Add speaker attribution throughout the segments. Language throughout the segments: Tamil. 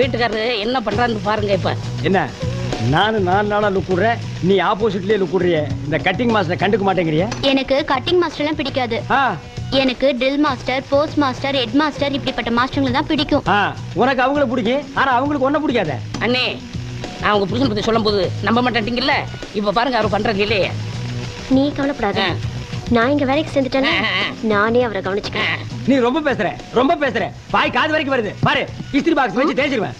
Speaker 1: வீட்டுக்காரரு என்ன பண்றான்னு பாருங்க. இப்ப
Speaker 2: என்ன நானும் 4 நாளா லுக் விடுறேன், நீ ஆப்போசிட்லயே லுக் விடுறிய. இந்த கட்டிங் மாஸ்டர் கண்டுக்க மாட்டேங்கிறிய?
Speaker 3: எனக்கு கட்டிங் மாஸ்டர்லாம் பிடிக்காது. எனக்கு drill master, post master, head master இப்படிப்பட்ட மாஸ்டர்களை தான் பிடிக்கும்.
Speaker 2: உனக்கு அவங்கள பிடிக்கும், ஆனா அவங்களுக்கு ஒன்ன பிடிக்காத.
Speaker 1: அண்ணே நான் உங்க புருஷன் பத்தி சொல்லும் போது நம்ப மாட்டேங்கல்ல. இப்ப பாருங்க அவர் பண்றது இல்லையே.
Speaker 3: நீ கவலைப்படாத, நான் இங்க வேலைக்கு சேர்ந்துட்டேன்னா நானே அவரை கவனிச்சுக்கிறேன்.
Speaker 2: நீ ரொம்ப பேசுற வாய் காது வரைக்கும் வருது பாரு. இஸ்திரி பாக்ஸ் வச்சு தேய்ச்சிருவேன்.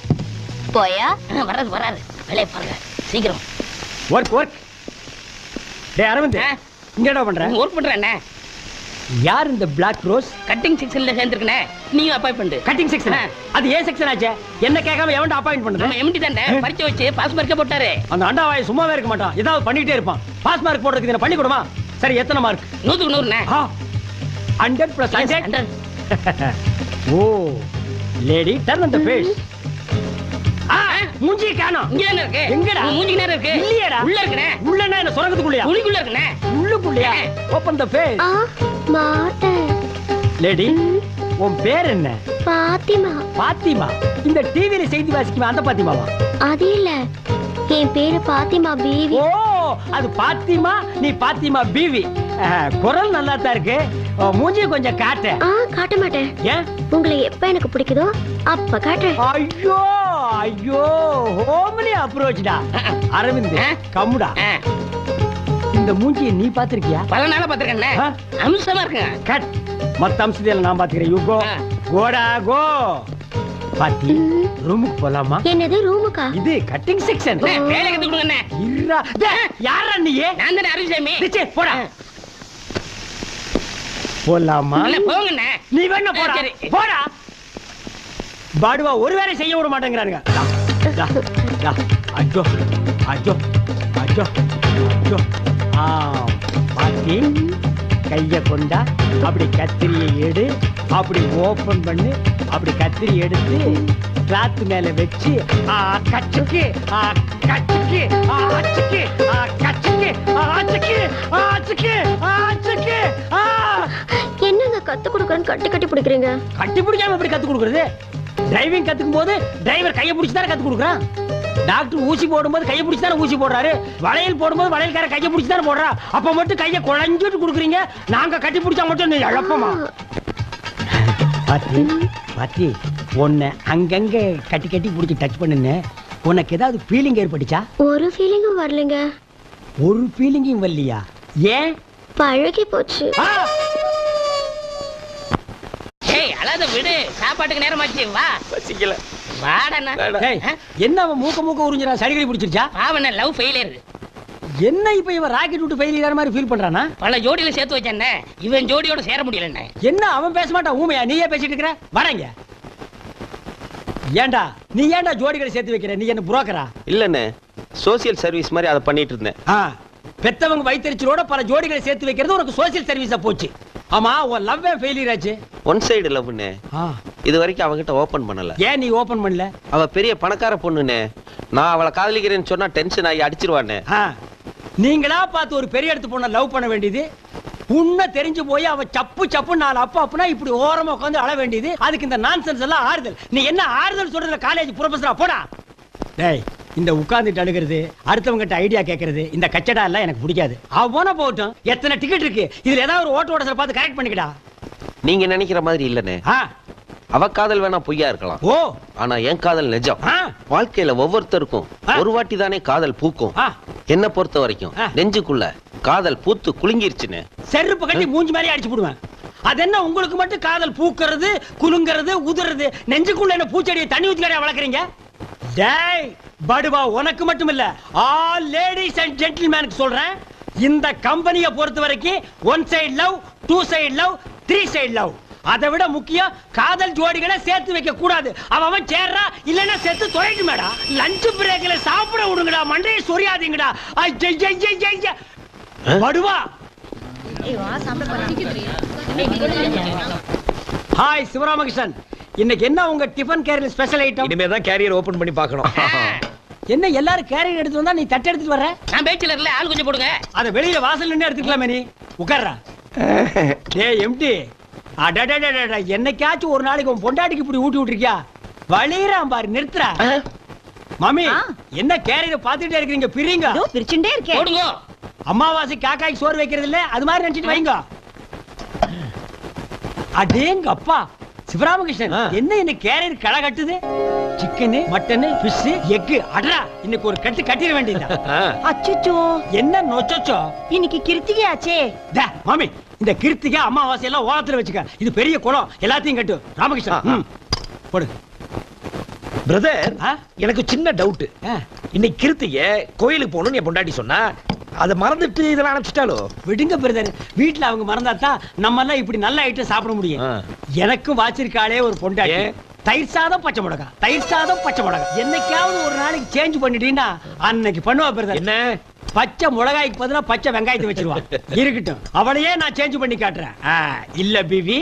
Speaker 3: போயா
Speaker 1: வராது வேலையை பாருங்க சீக்கிரம்.
Speaker 2: ஒர்க் டேய் அரவிந்த், இங்க என்ன பண்ற?
Speaker 1: ஒர்க் பண்றேன்.
Speaker 2: யார் இந்த பிளாக் ரோஸ்?
Speaker 1: கட்டிங் செக்ஷன்ல சேர்ந்திருக்கனே, நீங்க அப்பாயின்ட்மென்ட்.
Speaker 2: கட்டிங் செக்ஷன் அது ஏ செக்ஷன் ஆச்சே. என்ன கேட்காம எவன்ட அப்பாயின்ட் பண்ணது?
Speaker 1: நம்ம எம்டி தானே பரிச்சை வச்சு பாஸ் மார்க் போட்டாரு.
Speaker 2: அந்த அண்டாவாய் சும்மாவே இருக்க மாட்டான், ஏதாவது பண்ணிட்டே இருப்பான். பாஸ் மார்க் போடுறதுக்கு என்ன பண்ணி கொடுமா? சரி எத்தனை மார்க்?
Speaker 1: 100க்கு 100ண்ணே.
Speaker 2: 100+100. Oh lady turn on the face. மூஞ்சி காணோம்.
Speaker 1: இங்க தான இருக்கு.
Speaker 2: எங்கடா?
Speaker 1: மூஞ்சிக்கு நேரா இருக்கு.
Speaker 2: இல்லையடா.
Speaker 1: உள்ள இருக்குனே.
Speaker 2: உள்ளனா என்ன சொரங்கத்துக்குள்ளயா?
Speaker 1: உள்ளுக்குள்ள இருக்குனே.
Speaker 2: உள்ளுக்குள்ளயா? Open the face.
Speaker 3: மாட்டேன்.
Speaker 2: லேடி உன் பேர் என்ன?
Speaker 3: பாத்திமா.
Speaker 2: இந்த டிவில செய்தி வாசிக்குமா அந்த பாத்திமாவா?
Speaker 3: அது இல்ல, என் பேரு பாத்திமா பீவி.
Speaker 2: ஓ அது பாத்திமா, நீ பாத்திமா பீவி. குரல் நல்லா தான் இருக்கு. மூஞ்சி கொஞ்சம் காட்டு.
Speaker 3: காட்ட மாட்டேன்.
Speaker 2: ஏன்?
Speaker 3: உங்களை எப்ப எனக்கு பிடிக்குதோ அப்ப காட்டுறேன்.
Speaker 2: ஐயோ ஹோம்லி அப்ரோச்டா. அரவிந்த் கம்முடா. இந்த மூஞ்சியை நீ பாத்திருக்கியா?
Speaker 1: பல நாளா பாத்திருக்கேன்ல. அம்சமா இருக்கு.
Speaker 2: கட். மத்த அம்சத்தையெல்லாம் நான் பாத்துக்கிறேன். You go. கோடா கோ. பாத்தி ரூமுக்கு போலாமா?
Speaker 3: என்னது ரூமுக்கா?
Speaker 2: இது கட்டிங் செக்ஷன்.
Speaker 1: வேலை கத்து கொடுங்கண்ணே.
Speaker 2: இருடா. யாரா நீ?
Speaker 1: நான் தானே அருள்சாமி.
Speaker 2: டிச்சே போடா. போலாமா?
Speaker 1: இல்ல போங்கண்ணே.
Speaker 2: நீ வேணா போடா. போடா. பாடுவா ஒரு வேலை செய்ய விட மாட்டேங்கறானுங்க. அஜோ அஜோ அஜோ அஜோ. பாத்தி கைய கொண்டா, அப்படி கத்திரியை எடு, அப்படி ஓபன் பண்ணு, அப்படி கத்திரி எடுத்து கிளாத் மேல வச்சு கச்சுக்கு கச்சுக்கு ஆச்சுக்கு கச்சுக்கு ஆச்சுக்கு ஆச்சுக்கு ஆச்சுக்கு.
Speaker 3: என்னங்க கத்து கொடுக்கறேன்னு கட்டி கட்டி பிடிக்கிறீங்க?
Speaker 2: கட்டி பிடிக்காம எப்படி கத்து கொடுக்கறது? டிரைவிங் கத்துக்கும் போது டிரைவர் கையை பிடிச்சி தானே கத்து கொடுக்குறான். டாக்டர் ஊசி போடும்போது கையை பிடிச்சி தானே ஊசி போடுறாரு. வளையல் போடும்போது வளையல்கார கையை பிடிச்சி தானே போடுறா. அப்ப மட்டும் கையை குழஞ்சிட்டு கொடுக்குறீங்க. நாங்க கட்டி பிடிச்சா மட்டும் நீ இழப்பமா? பாத்தி பாத்தி உன்னை அங்கங்க கட்டி கட்டி பிடிச்சி டச் பண்ணுன்னு உனக்கு ஏதாவது ஃபீலிங் ஏற்பட்டுச்சா?
Speaker 3: ஒரு ஃபீலிங்கும் வரலங்க.
Speaker 2: ஒரு ஃபீலிங்கும் வரலையா? ஏன்?
Speaker 3: பழகி போச்சு.
Speaker 1: அழாத விடு, சாப்பாட்டுக்கு நேரமாச்சு. வா.
Speaker 4: பசிக்கல.
Speaker 1: வாடா.
Speaker 2: என்ன அவன் மூக்க உறிஞ்சிரான்? சடிகடி பிடிச்சிருச்சா?
Speaker 1: பாவன லவ் ஃபெயிலியர்.
Speaker 2: என்ன இப்ப இவன் ராக்கெட் விட்டு ஃபெயிலியர் மாதிரி ஃபீல் பண்றானா?
Speaker 1: பல ஜோடியில சேர்த்து வச்சேன்னே, இவன் ஜோடியோட சேர முடியலண்ணே.
Speaker 2: என்ன அவன் பேச மாட்டான்? ஊமையா நீயே பேசிட்டு இருக்கிற? வரங்க. ஏண்டா நீ ஏண்டா ஜோடிகளை சேர்த்து வைக்கிற? நீ என்ன புரோக்கரா?
Speaker 4: இல்லண்ணே, சோசியல் சர்வீஸ் மாதிரி அதை பண்ணிட்டு இருந்தேன்.
Speaker 2: பெத்தவங்க வயிற்றுச்சலோட பல ஜோடிகளை சேர்த்து வைக்கிறது உனக்கு சோசியல் சர்வீஸா போச்சு. ஆமா உன் லவ் ஃபெயிலியர் ஆச்சு.
Speaker 4: One side லவ்னே. இது வரைக்கும் அவகிட்ட ஓபன் பண்ணல.
Speaker 2: ஏன் நீ ஓபன் பண்ணல?
Speaker 4: அவ பெரிய பணக்கார பொண்ணுனே. நான் அவளை காதலிக்கிறேன்னு சொன்னா டென்ஷன் ஆகி அடிச்சிருவானே.
Speaker 2: நீங்களா பார்த்து ஒரு பெரிய இடத்து பொண்ணை லவ் பண்ண வேண்டியது. உன்னை தெரிஞ்சு போய் அவ சப்பு சப்பு 4 அப்பா இப்படி ஓரமா உட்காந்து அழ வேண்டியது. அதுக்கு இந்த நான்சென்ஸ் எல்லாம் ஆறுதல். நீ என்ன ஆறுதல் சொல்றதுல காலேஜ் ப்ரொஃபஸரா? போடா. டேய் இந்த உட்கார்ந்துட்டு அழுகிறது, அடுத்தவங்கிட்ட ஐடியா கேட்கறது, இந்த கச்சடா எல்லாம் எனக்கு பிடிக்காது. அவன போட்டும். எத்தனை டிக்கெட் இருக்கு, இதுல ஏதாவது ஒரு ஓட்ட ஓடசல பார்த்து கரெக்ட் பண்ணிக்கடா.
Speaker 4: நீங்க நினைக்கிற மாதிரி இல்லனே. அவ காதல் வேணா பொய்யா இருக்கலாம். ஆனா என் காதல் நிஜம். வாழ்க்கையில ஒவ்வொருத்தருக்கும் ஒரு வாட்டி தானே காதல் பூக்கும். என்ன பொறுத்த வரைக்கும் நெஞ்சுக்குள்ள காதல் பூத்து குலுங்கிருச்சுன்னு
Speaker 2: செருப்பு கட்டி மூஞ்சி மாதிரி அடிச்சு போடுவேன். அது என்ன உங்களுக்கு மட்டும் காதல் பூக்கிறது, குலுங்கிறது, உதுறது? நெஞ்சுக்குள்ள என்ன பூச்செடியை தண்ணி ஊத்திக்கடையா வளர்க்குறீங்க? டேய் படுவா, உனக்கு மட்டும் இல்ல, ஆல் லேடிஸ் அண்ட் ஜென்டில்மேனுக்கு சொல்றேன். இந்த கம்பெனியை பொறுத்த வரைக்கும் 1 side love, 2 side love, 3 side love. அதை விட முக்கியம் காதல் ஜோடிகளை சேர்த்து வைக்க கூடாது. அவன் சேர்றா இல்லன்னா சேர்த்து தொலைட்டு மேடா. லஞ்ச் பிரேக்ல சாப்பிட விடுங்கடா, மண்டையை சொரியாதீங்கடா. படுவா. ஹாய் சிவராமகிருஷ்ணன், இன்னைக்கு என்ன உங்க டிஃபன் கேரியர் ஸ்பெஷல் ஐட்டம்?
Speaker 5: இனிமே தான் கேரியர் ஓபன் பண்ணி பார்க்கணும்.
Speaker 2: என்ன எல்லாரும் கேரியர் எடுத்து வந்தா நீ தட்டு எடுத்துட்டு வர?
Speaker 1: நான் பேச்சுலர்ல ஆள் கொஞ்சம் போடுங்க.
Speaker 2: அத வெளியில வாசல்ல நின்னு எடுத்துக்கலாமே. நீ உட்கார்றா. டேய் எம்டி, அடடடடட, என்னைக்காச்சும் ஒரு நாளைக்கு உன் பொண்டாட்டிக்கு இப்படி ஊட்டி விட்டுருக்கியா? வழிறான் பாரு, நிறுத்துறா. மாமி என்ன கேரியரை பாத்துட்டே இருக்கீங்க? பிரிங்க.
Speaker 6: பிரிச்சுட்டே இருக்கேன்.
Speaker 1: போடுங்க.
Speaker 2: அம்மாவாசை காக்காய்க்கு சோறு வைக்கிறது இல்ல, அது மாதிரி நினைச்சிட்டு வைங்க. அடேங்க அப்பா சிவராமகிருஷ்ணன், என்ன கேரியர் களை கட்டுது? Chicken, mutton, fish, egg. அடரா, இன்னைக்கு ஒரு கட்டு கட்டிட வேண்டியது.
Speaker 6: அச்சச்சோ,
Speaker 2: என்ன நொச்சோ?
Speaker 6: இன்னைக்கு கிருத்திகை ஆச்சே.
Speaker 2: மாமி, இந்த கிருத்திகை அமாவாசை எல்லாம் ஓரத்துல வச்சுக்க. இது பெரிய குளம், எல்லாத்தையும் கட்டு. ராமகிருஷ்ணன் போடு.
Speaker 5: பிரதர், எனக்கு சின்ன டவுட். இன்னைக்கு கிருத்திகை கோயிலுக்கு போகணும்னு என் பொண்டாட்டி சொன்னா, அதை மறந்துட்டு இதெல்லாம் அனுப்பிச்சிட்டாலோ?
Speaker 2: விடுங்க பிரதர், வீட்டுல அவங்க மறந்தாதான் நம்ம எல்லாம் இப்படி நல்ல ஐட்டம் சாப்பிட முடியும். எனக்கும் வாச்சிருக்காளே ஒரு பொண்டாட்டி. தயிர் சாதம் பச்சை மிளகா, தயிர் சாதம் பச்சை மிளகா. என்னைக்காவது ஒரு நாளைக்கு சேஞ்ச் பண்ணிட்டீங்கன்னா அன்னைக்கு பண்ணுவா பிரதர்.
Speaker 5: என்ன?
Speaker 2: பச்சை மிளகாய்க்கு பதிலா பச்சை வெங்காயத்தை வச்சிருவா. இருக்கட்டும், அவளையே நான் சேஞ்ச் பண்ணி காட்டுறேன். இல்ல பிவி,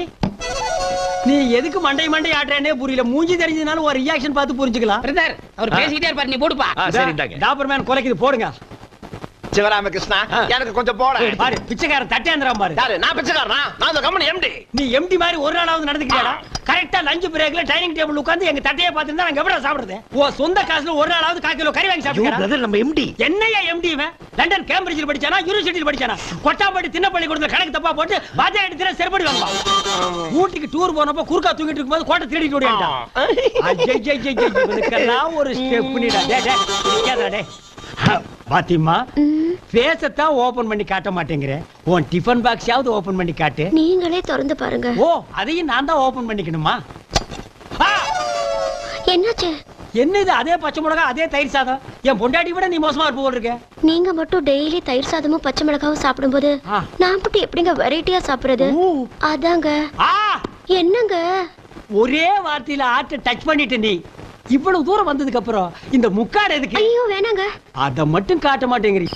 Speaker 2: நீ எதுக்கு மண்டை மண்டை ஆட்டுறேனே புரியல. மூஞ்சி தெரிஞ்சதுனால ஒரு ரியாக்ஷன் பார்த்து புரிஞ்சுக்கலாம்.
Speaker 1: பிரதர், அவர் பேசிட்டே இருப்பாரு, நீ போடுப்பா.
Speaker 5: சரிண்டாங்க.
Speaker 2: டாபர்மேன் கொலைக்குது, போடுங்க.
Speaker 5: சிவராமகிருஷ்ணா, எனக்கு கொஞ்சம் போட.
Speaker 2: பாரு, பிச்சைக்காரன் தட்டேந்திரம் பாரு.
Speaker 5: யாரு? நான் பிச்சைக்காரனா? நான் அந்த கம்பெனி எம்டி.
Speaker 2: நீ எம்டி மாதிரி ஒரு நாளாவது நடந்துக்கிறியாடா? கரெக்டா லஞ்ச் பிரேக்ல டைனிங் டேபிள் உட்கார்ந்து எங்க தட்டையை பார்த்துருந்தா நாங்க எப்படி சாப்பிடுறது? ஓ சொந்த காசுல ஒரு நாளாவது 1/4 கிலோ கறி வாங்கி சாப்பிடுறா?
Speaker 5: பிரதர், நம்ம எம்டி.
Speaker 2: என்னையா எம்டி? இவன் லண்டன் கேம்பிரிட்ஜில் படிச்சானா, யூனிவர்சிட்டியில் படிச்சானா? கொட்டாம்பட்டி தின்னப்பள்ளி கொடுத்த கணக்கு தப்பா போட்டு பாஜா எடுத்து செருப்படி வாங்குவா. ஊட்டிக்கு டூர் போனப்ப குறுக்கா தூங்கிட்டு இருக்கும்போது கோட்டை திருடிட்டு ஓடிட்டான். இவனுக்கெல்லாம் ஒரு ஸ்டெப் பண்ணிடா. டே பாத்திமா, பேசத்தான் ஓபன் பண்ணி காட்ட மாட்டேங்கிறேன். உன் டிஃபன் பாக்ஸாவது ஓபன் பண்ணி காட்டு.
Speaker 3: நீங்களே திறந்து பாருங்க.
Speaker 2: ஓ, அதையும் நான் தான் ஓபன் பண்ணிக்கணுமா?
Speaker 3: என்னாச்சு?
Speaker 2: என்ன இது? அதே பச்சை மிளகா, அதே தயிர் சாதம். என் பொண்டாட்டி விட நீ மோசமா இருப்ப போல இருக்க.
Speaker 3: நீங்க மட்டும் டெய்லி தயிர் சாதமும் பச்சை மிளகாவும் சாப்பிடும்போது நான் மட்டும் எப்படிங்க வெரைட்டியா சாப்பிடுறது? அதாங்க. என்னங்க
Speaker 2: ஒரே வார்த்தையில ஆட்ட டச் பண்ணிட்டு நீ இவ்வளவு தூரம் வந்ததுக்கு அப்புறம் இந்த முக்காடு எதுக்கு?
Speaker 3: ஐயோ வேணாங்க.
Speaker 2: அத மட்டும் காட்ட மாட்டேங்கிறீ.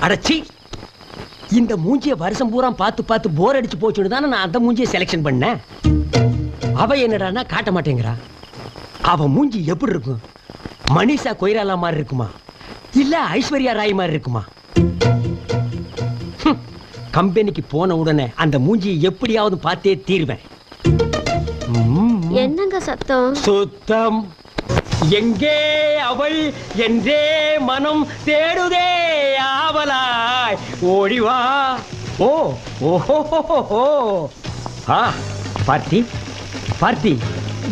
Speaker 2: அடச்சி, இந்த மூஞ்சிய வருஷம் பூரா பார்த்து பார்த்து போர் அடிச்சு போச்சுன்னு தானே நான் அந்த மூஞ்சிய செலக்ஷன் பண்ணேன். அவ என்னடான்னா காட்ட மாட்டேங்கிறா. அவ மூஞ்சி எப்படி இருக்கும்? மனிஷா கொய்ராலா மாதிரி இருக்குமா, இல்ல ஐஸ்வர்யா ராய் மாதிரி இருக்குமா? கம்பெனிக்கு போன உடனே அந்த மூஞ்சியை எப்படியாவது பார்த்தே தீர்வேன்.
Speaker 3: என்னங்க சத்தம்?
Speaker 2: சுத்தம். எங்கே அவள் என்றே மனம் தேடுதே ஆவலாய், ஓடிவா. ஓ ஓஹோ. பார்த்தி பார்த்தி,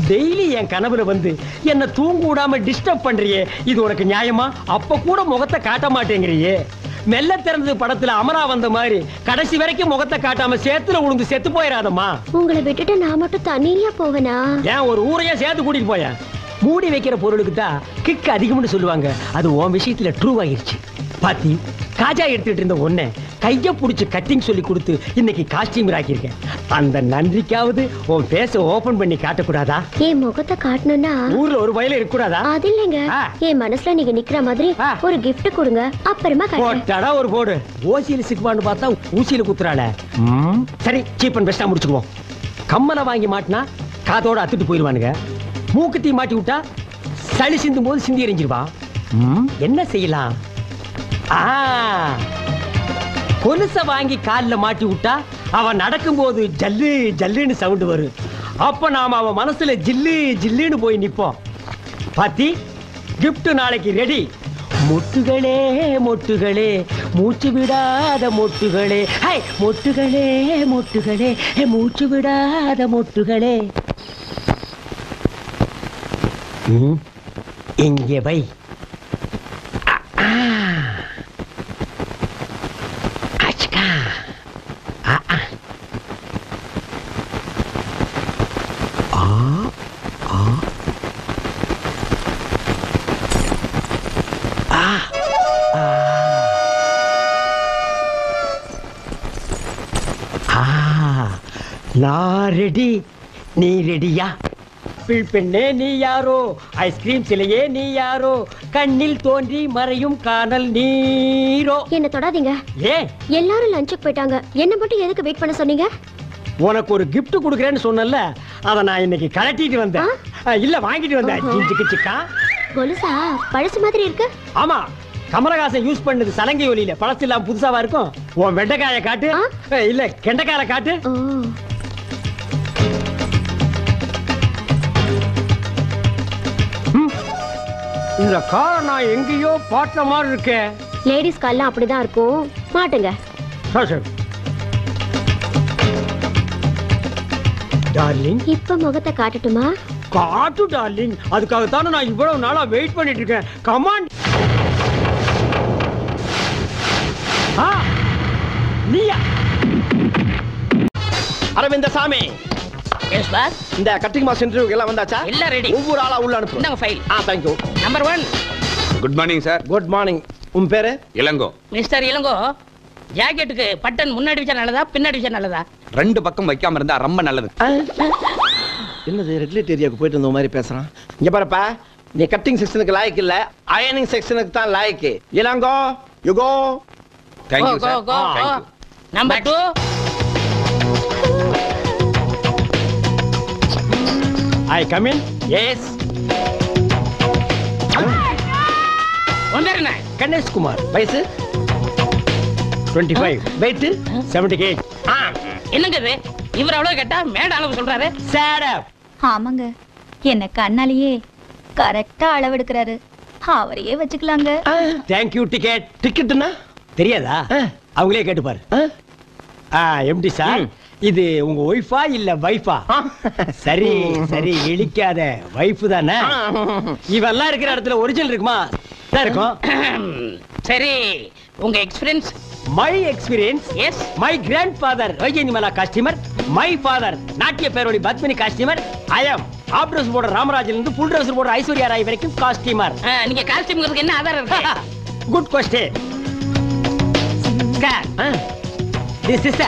Speaker 2: டெய்லி என் கனவுல வந்து என்ன தூங்க விடாம டிஸ்டர்ப் பண்றியே, இது உனக்கு நியாயமா? அப்ப கூட முகத்தை காட்ட மாட்டேங்கிறியே. மெல்ல திறந்தது படத்துல அமரா வந்த மாதிரி கடைசி வரைக்கும் முகத்தை காட்டாம சேத்துல உளுந்து செத்து போயிடாதம்மா.
Speaker 3: உங்களை விட்டுட்டு நான் மட்டும் தனியா போவேனா?
Speaker 2: ஏன் ஒரு ஊரையே சேர்த்து கூட்டிட்டு போயேன். மூடி வைக்கிற பொருளுக்கு தான் கிக் அதிகம்னு சொல்லுவாங்க. அது உன் விஷயத்துல ட்ரூ ஆயிருச்சு. பாத்தி, காஜா எடுத்துட்டு இருந்த ஒன்ன கைய புடிச்சு கட்டிங் சொல்லி கொடுத்து இன்னைக்கு காஸ்டியூம் ஆக்கியிருக்கேன். அந்த நன்றிக்காவது உன் பேச ஓபன் பண்ணி காட்டக்கூடாதா?
Speaker 3: என் முகத்தை காட்டணும்னா
Speaker 2: ஊர்ல ஒரு வயல இருக்கக்கூடாதா?
Speaker 3: அது இல்லைங்க, என் மனசுல நீங்க நிக்கிற மாதிரி ஒரு கிஃப்ட் கொடுங்க, அப்புறமா
Speaker 2: போட்டாடா ஒரு போடு. ஓசியில சிக்குவான்னு பார்த்தா ஊசியில குத்துறாள. சரி, சீப் அண்ட் பெஸ்டா முடிச்சுக்குவோம். கம்மலை வாங்கி மாட்டினா காதோட அத்துட்டு போயிருவானுங்க. மூக்குத்தி மாட்டி விட்டா சளி சிந்தும் போது சிந்தி எறிஞ்சிருவா. என்ன செய்யலாம்? கொலுச வாங்கி காலில் மாட்டி விட்டா அவன் நடக்கும் போது ஜல்லு ஜல்லுன்னு சவுண்ட் வரும். அப்ப நாம அவன் மனசுல ஜில்லு ஜில்லுன்னு போய் நிப்போம். பாத்தி, கிஃப்ட் நாளைக்கு ரெடி. மொட்டுகளே மொட்டுகளே, மூச்சு விடாத மொட்டுகளே, ஹை மொட்டுகளே மொட்டுகளே, மூச்சு விடாத மொட்டுகளே. இங்கே வை. நான் ரெடி, நீ ரெடியா? பெண்ணே நீ யாரோ, ஐஸ்கிரீம் சிலையே நீ யாரோ, கண்ணில் தோன்றி மறையும் காணல் நீரோ.
Speaker 3: என்ன தொடாதீங்க.
Speaker 2: ஏன்?
Speaker 3: எல்லாரும் லஞ்சுக்கு போயிட்டாங்க, என்ன மட்டும் எதுக்கு வெயிட் பண்ண சொன்னீங்க?
Speaker 2: உனக்கு ஒரு gift கொடுக்கறேன்னு சொன்னல, அத நான் இன்னைக்கு கலட்டிட்டு வந்தேன். இல்ல வாங்கிட்டு வந்தேன். சிக்கா
Speaker 3: கொலுசா பழசு மாதிரி இருக்கு.
Speaker 2: ஆமா, கமலஹாசன் யூஸ் பண்ணது சலங்கை ஒலியில. பழசு இல்லாம புதுசாவா இருக்கும். உன் வெண்டைக்காயை காட்டு. இல்ல கெண்டைக்காயை காட்டு. இந்த காரை நான் எங்கேயோ பாட்ட மாதிரி இருக்கேன்.
Speaker 3: லேடிஸ் கால்லாம் அப்படிதான் இருக்கும். மாட்டுங்க.
Speaker 2: டார்லிங்,
Speaker 3: இப்ப முகத்தை காட்டட்டுமா?
Speaker 2: காட்டு டார்லிங். அதுக்காகத்தானே நான் இவ்வளவு நாளா வெயிட் பண்ணிட்டு இருக்கேன். கமான். நீயா?
Speaker 7: அரவிந்த சாமி,
Speaker 1: எஸ் பாஸ்.
Speaker 7: இந்த கட்டிங் மாஸ்டர் இன்டர்வியூ எல்லாம் வந்தாச்சா?
Speaker 1: எல்லாம் ரெடி.
Speaker 7: ஒவ்வொரு ஆளா உள்ள அனுப்பு.
Speaker 1: இந்தாங்க file.
Speaker 7: thank you.
Speaker 1: Number 1.
Speaker 8: Good morning sir.
Speaker 7: Good morning. உன் பேரு?
Speaker 8: இளங்கோ.
Speaker 1: மிஸ்டர் இளங்கோ, ஜாக்கெட்டுக்கு பட்டன் முன்னாடி வச்சா நல்லதா பின்னாடி வச்சா நல்லதா?
Speaker 8: ரெண்டு பக்கம் வைக்காம இருந்தா ரொம்ப நல்லது.
Speaker 7: என்னது ரெகுலேட் ஏரியாவுக்கு போயிட்டு வந்த மாதிரி பேசுறான். இங்க பாருப்பா, நீ கட்டிங் செக்ஷனுக்கு லாய்க்கு இல்ல, அயனிங் செக்ஷனுக்கு தான் லாய்க்கு. Ilango, you go.
Speaker 8: Thank you sir. Thank you.
Speaker 1: Number 2.
Speaker 2: I come in.
Speaker 7: Yes.
Speaker 1: வந்தேறனே.
Speaker 2: கணேஷ் குமார்.
Speaker 7: வயசு
Speaker 2: 25.
Speaker 7: வெயிட்
Speaker 2: 78.
Speaker 1: என்னங்க இது? இவர் அவ்வளவு கேட்டா மேட அளவு சொல்றாரு.
Speaker 2: சேட் அப்.
Speaker 9: ஆமாங்க, என்ன கண்ணாலேயே கரெக்டா அளவெடுக்கிறாரு. அவரையே வச்சுக்கலாங்க.
Speaker 2: Thank you. டிக்கெட்.
Speaker 7: டிக்கெட்னா
Speaker 2: தெரியாதா? அவங்களே கேட்டு பாரு. எம்டி சார், இது உங்க ஒய்ஃபா இல்ல வைஃபா? சரி சரி, இழிக்காத. வைஃப் தானே? இவெல்லாம் இருக்கிற இடத்துல ஒரிஜினல் இருக்குமா? இருக்கும்.
Speaker 1: சரி, உங்க experience?
Speaker 2: My experience?
Speaker 1: Yes.
Speaker 2: My grandfather Vyjayanthimala customer. My father நாட்டிய பேரோடி Padmini customer. I am up dress போடுற ராமராஜில இருந்து ஃபுல் ட்ரெஸ் போடுற ஐஸ்வர்யா ராய் வரைக்கும் கஸ்டமர்.
Speaker 1: நீங்க காஸ்டியூம்ங்கிறதுக்கு என்ன ஆதாரம் இருக்கு?
Speaker 2: Good question. This is a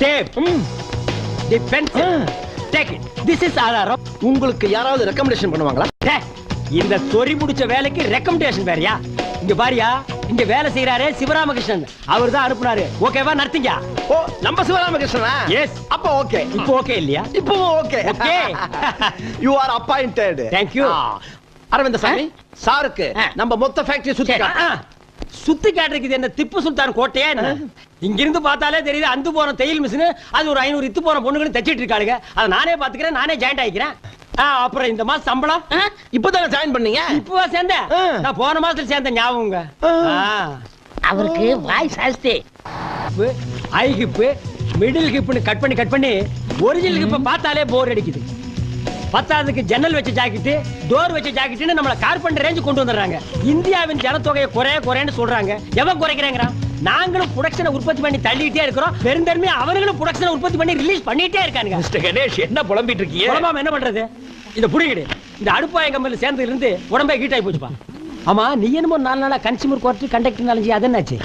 Speaker 2: tape. The pencil. Take it. This is ஆதாரம்.
Speaker 7: உங்களுக்கு யாராவது ரெக்கமெண்டேஷன் பண்ணுவாங்களா?
Speaker 2: இந்த சொறி முடிச்ச வேலைக்கு ரெக்கமெண்டேஷன் வேறயா? இங்க பாரியா, இங்க வேலை செய்யறாரே சிவராமகிருஷ்ணன், அவர் தான் அனுப்புனாரு. ஓகேவா? நடத்தீங்க.
Speaker 7: ஓ, நம்ம சிவராமகிருஷ்ணனா?
Speaker 2: எஸ்.
Speaker 7: அப்ப ஓகே.
Speaker 2: இப்போ ஓகே இல்லையா?
Speaker 7: இப்போ okay.
Speaker 2: Okay.
Speaker 7: You are appointed.
Speaker 2: Thank you.
Speaker 7: Aravind Swamy, சாருக்கு நம்ம மொத்த ஃபேக்டரி சுத்தி காட்டு.
Speaker 2: சுத்தி காட்டுறதுக்கு என்ன திப்பு சுல்தான் கோட்டையா என்ன? இங்க இருந்து பார்த்தாலே தெரியுது அந்து போன தையல் மிஷின். அது ஒரு 500 இத்து போன பொண்ணுகளும் தச்சிட்டு இருக்காளுங்க. அதை நானே பாத்துக்கிறேன், நானே ஜாயிண்ட் ஆயிக்கிறேன். அப்புறம் இந்த மாசம் சம்பளம்
Speaker 7: இப்பதானே ஜாயின் பண்ணீங்க?
Speaker 2: இப்பவா சேர்ந்தேன்? நான் போன மாசத்துல சேர்ந்த ஞாபகங்க.
Speaker 1: அவருக்கு வாய் சாஸ்தி.
Speaker 2: ஐ ஹிப், மிடில் ஹிப்னு கட் பண்ணி ஒரிஜினல் ஹிப்ப பார்த்தாலே போர் அடிக்குது. பத்தாவதுக்கு ஜன்னல் வச்ச ஜாக்கெட், டோர் வச்ச ஜாக்கெட்னு நம்மள கார்பெண்டர் ரேஞ்ச் கொண்டு வந்துடுறாங்க. இந்தியாவின் ஜனத்தொகையை குறைன்னு சொல்றாங்க. எவன் குறைக்கிறாங்கறான்? நாங்களும் புரொடக்ஷனை உற்பத்தி பண்ணி தள்ளிட்டே இருக்கிறோம். பெருந்தன்மை அவங்களும் புரொடக்ஷனை உற்பத்தி பண்ணி ரிலீஸ் பண்ணிட்டே இருக்காங்க.
Speaker 5: மிஸ்டர் கணேஷ், என்ன புலம்பிட்டு இருக்கீங்க?
Speaker 2: புலம்பாம என்ன பண்றது? இந்த புடிங்கடி, இந்த அடுப்பாய கம்பெனில சேர்ந்ததுல இருந்து உடம்பே ஹீட் ஆகி போச்சுப்பா. ஆமா, நீ என்னமோ 4 நாளா கன்சியூமர் கோர்ட் கண்டக்டர் நாலஞ்சு அது என்னாச்சு?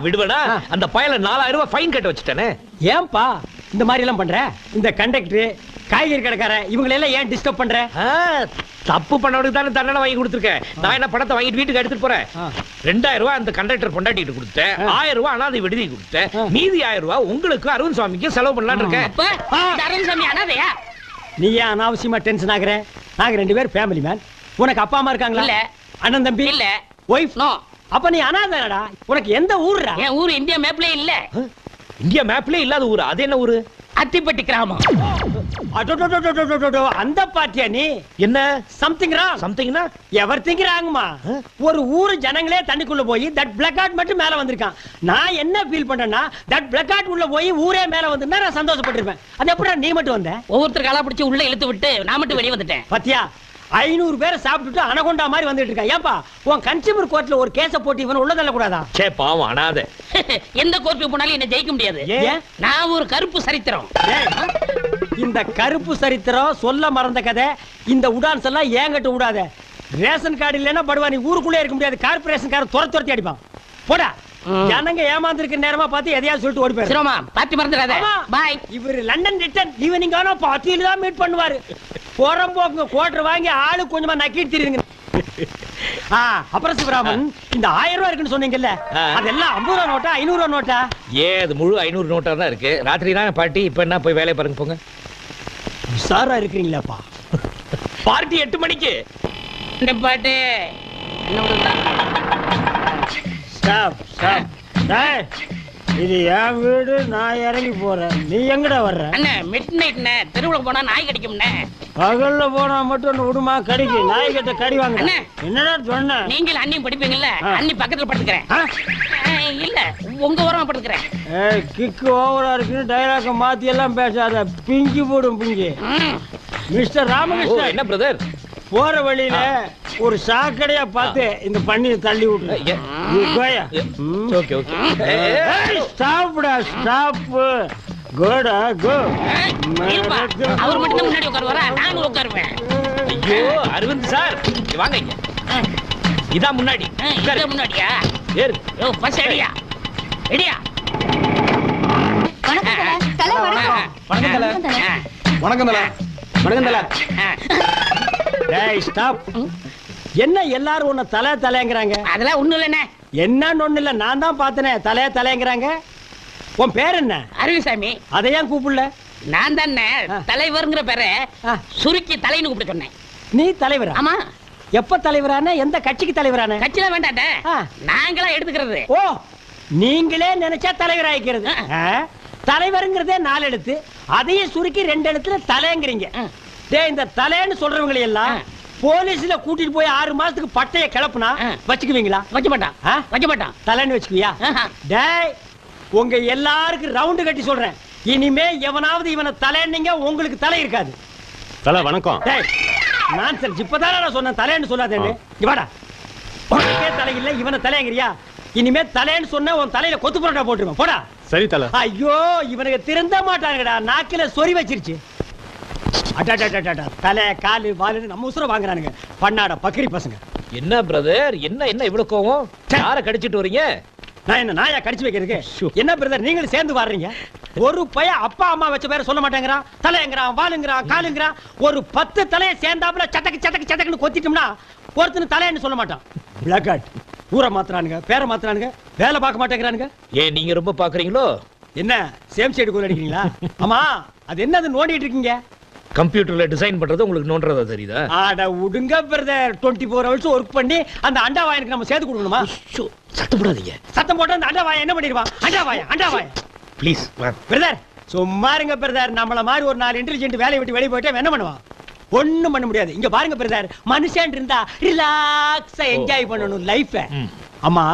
Speaker 5: விடுவடா, அந்த பயல 4000 ரூபாய் ஃபைன் கட்ட வச்சுட்டானே.
Speaker 2: ஏன்பா இந்த மாதிரி எல்லாம் பண்ற? இந்த கண்டக்டர், காய்கறி கடைக்கார இவங்களை எல்லாம் ஏன் டிஸ்டர்ப் பண்ற?
Speaker 5: தப்பு பண்ணவனுக்கு தானே தண்டனை வாங்கி கொடுத்துருக்கேன். நான் என்ன பணத்தை வாங்கிட்டு வீட்டுக்கு எடுத்துட்டு போறேன். 2000 ரூபாய் அந்த கண்டக்டர் பொண்டாட்டிட்டு கொடுத்தேன். 1000 ரூபாய் அனாதை விடுதி கொடுத்தேன். மீதி 1000 ரூபாய் உங்களுக்கு அரவிந்த் சுவாமிக்கு செலவு பண்ணலாம்னு இருக்கேன்.
Speaker 1: அரவிந்த் சாமி அனாதையா?
Speaker 2: நீ ஏன் அனாவசியமா டென்ஷன் ஆகுற? நாங்க 2 பேர் ஃபேமிலி மேன். உனக்கு அப்பா அம்மா இருக்காங்களா?
Speaker 1: இல்ல.
Speaker 2: அண்ணன் தம்பி?
Speaker 1: இல்ல.
Speaker 2: ஒய்ஃப்? நோ. அப்ப நீ அனாதைடா. உனக்கு எந்த ஊர்டா?
Speaker 1: என் ஊர் இந்தியா மேப்லயே இல்ல.
Speaker 5: இந்தியா மேப்லயே இல்லாத ஊரு. அது என்ன ஊரு?
Speaker 1: அத்திப்பட்டி கிராமம்.
Speaker 2: அந்த பாட்டியா நீ?
Speaker 5: என்ன
Speaker 2: சம்திங் ராங்.
Speaker 5: சம்திங்னா
Speaker 2: எவர்திங் ராங்மா. ஒரு ஊரு ஜனங்களே தண்ணிக்குள்ள போய் தட் பிளாக் ஆட் மட்டும் மேல வந்திருக்கான். நான் என்ன ஃபீல் பண்றேன்னா, தட் பிளாக் ஆட் உள்ள போய் ஊரே மேல வந்திருந்தா நான் சந்தோஷப்பட்டிருப்பேன். அது எப்படி நீ மட்டும் வந்த?
Speaker 1: ஒவ்வொருத்தர் காலா பிடிச்சி உள்ள இழுத்து விட்டு நான் மட்டும் வெளியே வந்துட்டேன்.
Speaker 2: பாத்தியா, 500 பேரை சாப்பிட்டுட்டு அனகொண்டா மாதிரி வந்துட்டு இருக்கான். ஏன்பா உன் கன்சியூமர் கோர்ட்ல ஒரு கேஸ போட்டு இவன் உள்ள தள்ள கூடாதா?
Speaker 5: சே பாவம், அனாதை.
Speaker 1: எந்த கோர்ட்டுக்கு போனாலும் என்ன ஜெயிக்க முடியாது.
Speaker 2: ஏன்?
Speaker 1: நான் ஒரு கருப்பு சரித்திரம்.
Speaker 2: இந்த கருப்பு சரித்திரம் சொல்ல மறந்த கதை. இந்த உடான்ஸ் எல்லாம் ஏங்கட்டு விடாத. ரேஷன் கார்டு இல்லைன்னா படுவா, நீ ஊருக்குள்ளே இருக்க முடியாது. கார்பரேஷன் காரன் துரத்தி அடிப்பான். போடா. ஜனங்க ஏமாந்துருக்க நேரமா பார்த்து எதையாவது சொல்லிட்டு ஓடி போயிரு.
Speaker 1: சிரோமா பாத்தி மறந்துடாத. பை.
Speaker 2: இவர் லண்டன் ரிட்டர்ன் ஈவினிங் ஆனா பார்ட்டியில தான் மீட் பண்ணுவாரு. போறம்போக்கு கோட்டர் வாங்கி ஆளு கொஞ்சமா நக்கிட்டு தெரியுங்க. அப்புறம் சிவராமன் இந்த 1000 ரூபாய் இருக்குன்னு சொன்னீங்கல்ல, அதெல்லாம் 50 ரூபா நோட்டா 500 ரூபா நோட்டா?
Speaker 5: அது முழு 500 நோட்டா தான் இருக்கு. ராத்திரி தான் பார்ட்டி, இப்ப என்ன போய் வேலையை பாருங்க போங்க.
Speaker 2: உஷாரா இருக்கிறீங்களாப்பா?
Speaker 5: பார்ட்டி 8 மணிக்கு.
Speaker 1: இந்த பாட்டு
Speaker 2: ஸ்டாப் ஸ்டாப். டேய், இது என் வீடு, நான் இறங்கி போறேன். நீ எங்கடா வர்ற?
Speaker 1: அண்ணே மிட் நைட்ண்ணே, தெருவுல போனா நாய் கடிக்கும்ண்ணே.
Speaker 2: பகல்ல போனா மட்டும் விடுமா கடிக்கு? நாய் கிட்ட கடி வாங்க. என்னடா சொன்ன?
Speaker 1: நீங்களும் அண்ணியும் படிப்பீங்கல்ல, அண்ணி பக்கத்துல படுத்துக்கிறேன். இல்ல உங்க ஓரமா படுத்துக்கிறேன்.
Speaker 2: கிக்கு ஓவரா இருக்குன்னு டைலாக மாத்தி எல்லாம் பேசாத, பிங்கி போடும் பிங்கி. மிஸ்டர் ராமகிருஷ்ணன்.
Speaker 5: என்ன பிரதர்?
Speaker 2: போற வழியில ஒரு சாக்கடையா பார்த்து இந்த பண்ணி தள்ளி விட்டு.
Speaker 5: Okay okay.
Speaker 2: ஸ்டாப்டா ஸ்டாப். கோடா கோ.
Speaker 1: அவர் மட்டும் முன்னாடி உட்காருவாரா? நானும் உட்காருவேன்.
Speaker 5: ஐயோ அரவிந்த் சார், வாங்க இங்க. இதான் முன்னாடி.
Speaker 1: இத முன்னாடியா?
Speaker 5: ஏறு.
Speaker 1: யோ ஃபர்ஸ்ட் அடியா. ரெடியா?
Speaker 9: வணக்கம் தல. வணக்கம்.
Speaker 8: வணக்கம் தல. வணக்கம் தல. வணக்கம் தல.
Speaker 2: டேய் ஸ்டாப். என்ன எல்லாரும் உன்னை தலை தலைங்கறாங்க?
Speaker 1: அதெல்லாம் ஒண்ணும் இல்லண்ணே.
Speaker 2: என்னன்னு ஒண்ணு இல்ல, நான் தான் பார்த்தனே. தலை தலைங்கறாங்க. உன் பேர் என்ன?
Speaker 1: அரவிசாமி.
Speaker 2: அதை ஏன் கூப்பிடல?
Speaker 1: நான் தானே தலைவர்ங்கிற பேரை சுருக்கி தலைன்னு கூப்பிட்டு சொன்னேன்.
Speaker 2: நீ தலைவரா?
Speaker 1: ஆமா.
Speaker 2: எப்ப தலைவரான? எந்த கட்சிக்கு தலைவரான?
Speaker 1: கட்சியில வேண்டாட்ட, நாங்களா எடுத்துக்கிறது.
Speaker 2: ஓ, நீங்களே நினைச்சா தலைவராயிக்கிறது. தலைவருங்கிறதே 4 எழுத்து, அதையும் சுருக்கி 2 எழுத்துல தலைங்கிறீங்க. இந்த தலைன்னு சொல்றவங்களை எல்லாம் போலீஸ்ல கூட்டிட்டு போய் 6 மாசத்துக்கு பட்டைய கிளப்புனா வச்சுக்குவீங்களா?
Speaker 1: வைக்க மாட்டான். வைக்க மாட்டான்.
Speaker 2: தலைன்னு வச்சுக்குவியா? டேய், உங்க எல்லாருக்கும் ரவுண்டு கட்டி சொல்றேன், இனிமே எவனாவது இவனை தலைன்னீங்க உங்களுக்கு தலை இருக்காது.
Speaker 10: தலை வணக்கம்.
Speaker 2: டேய் நான்சென்ஸ். இப்பதானே நான் சொன்னேன் தலைன்னு சொல்லாதேன்னு. இவாடா, உனக்கே தலை இல்ல, இவனை தலைங்கிறியா? இனிமே தலைன்னு சொன்ன உன் தலையில கொத்து புரோட்டா போட்டுருவேன். போடா.
Speaker 10: சரி தலை.
Speaker 2: ஐயோ, இவனுக்கு திருந்த மாட்டாங்கடா, நாக்கில சொறி வச்சிருச்சு. தலை காலு வாலு நம்ம உசுர வாங்குறானுங்க பண்ணாட பக்கரி பசங்க.
Speaker 5: என்ன பிரதர், என்ன என்ன இவ்வளவு கோவம்? யார கடிச்சிட்டு வரீங்க?
Speaker 2: நான் என்ன நாயா கடிச்சு வைக்கிறதுக்கு? என்ன பிரதர் நீங்களும் சேர்ந்து வர்றீங்க? ஒரு பைய அப்பா அம்மா வச்ச பேரை சொல்ல மாட்டேங்கிறான். தலைங்கிறான், வாலுங்கிறான், காலுங்கிறான். ஒரு 10 தலையை சேர்ந்தாப்புல சட்டக்கு சட்டக்கு சட்டக்குன்னு கொத்திட்டோம்னா ஒருத்தனு தலைன்னு சொல்ல மாட்டான். Black out. ஊரை மாத்துறானுங்க, பேரை மாத்துறானுங்க, வேலை பார்க்க மாட்டேங்கிறானுங்க.
Speaker 5: ஏன் நீங்க ரொம்ப பாக்குறீங்களோ?
Speaker 2: என்ன சேம் சைடு கோல் அடிக்கிறீங்களா? ஆமா, அது என்னது நோண்டிட்டு இருக்கீங்க?
Speaker 5: கம்ப்யூட்டர்ல டிசைன் பண்றது உங்களுக்கு நோன்றதா தெரியுதா?
Speaker 2: ஆட உடுங்க பிரதர், 24 hours ஒர்க் பண்ணி அந்த அண்டா வாயனுக்கு நம்ம சேர்த்து கொடுக்கணுமா?
Speaker 5: சத்தம் போடாதீங்க.
Speaker 2: சத்தம் போட்டா அந்த அண்டா வாய என்ன பண்ணிடுவான்? அண்டா வாய
Speaker 5: ப்ளீஸ்
Speaker 2: பிரதர் சும்மா இருங்க பிரதர். நம்மள மாதிரி ஒரு 4 இன்டெலிஜென்ட் வேலையை விட்டு வெளியே போயிட்டா என்ன பண்ணுவான்? ஒண்ணும் பண்ண முடியாது. இங்க பாருங்க பிரதர், மனுஷன் இருந்தா ரிலாக்ஸா என்ஜாய் பண்ணணும் லைஃப. ஆமா,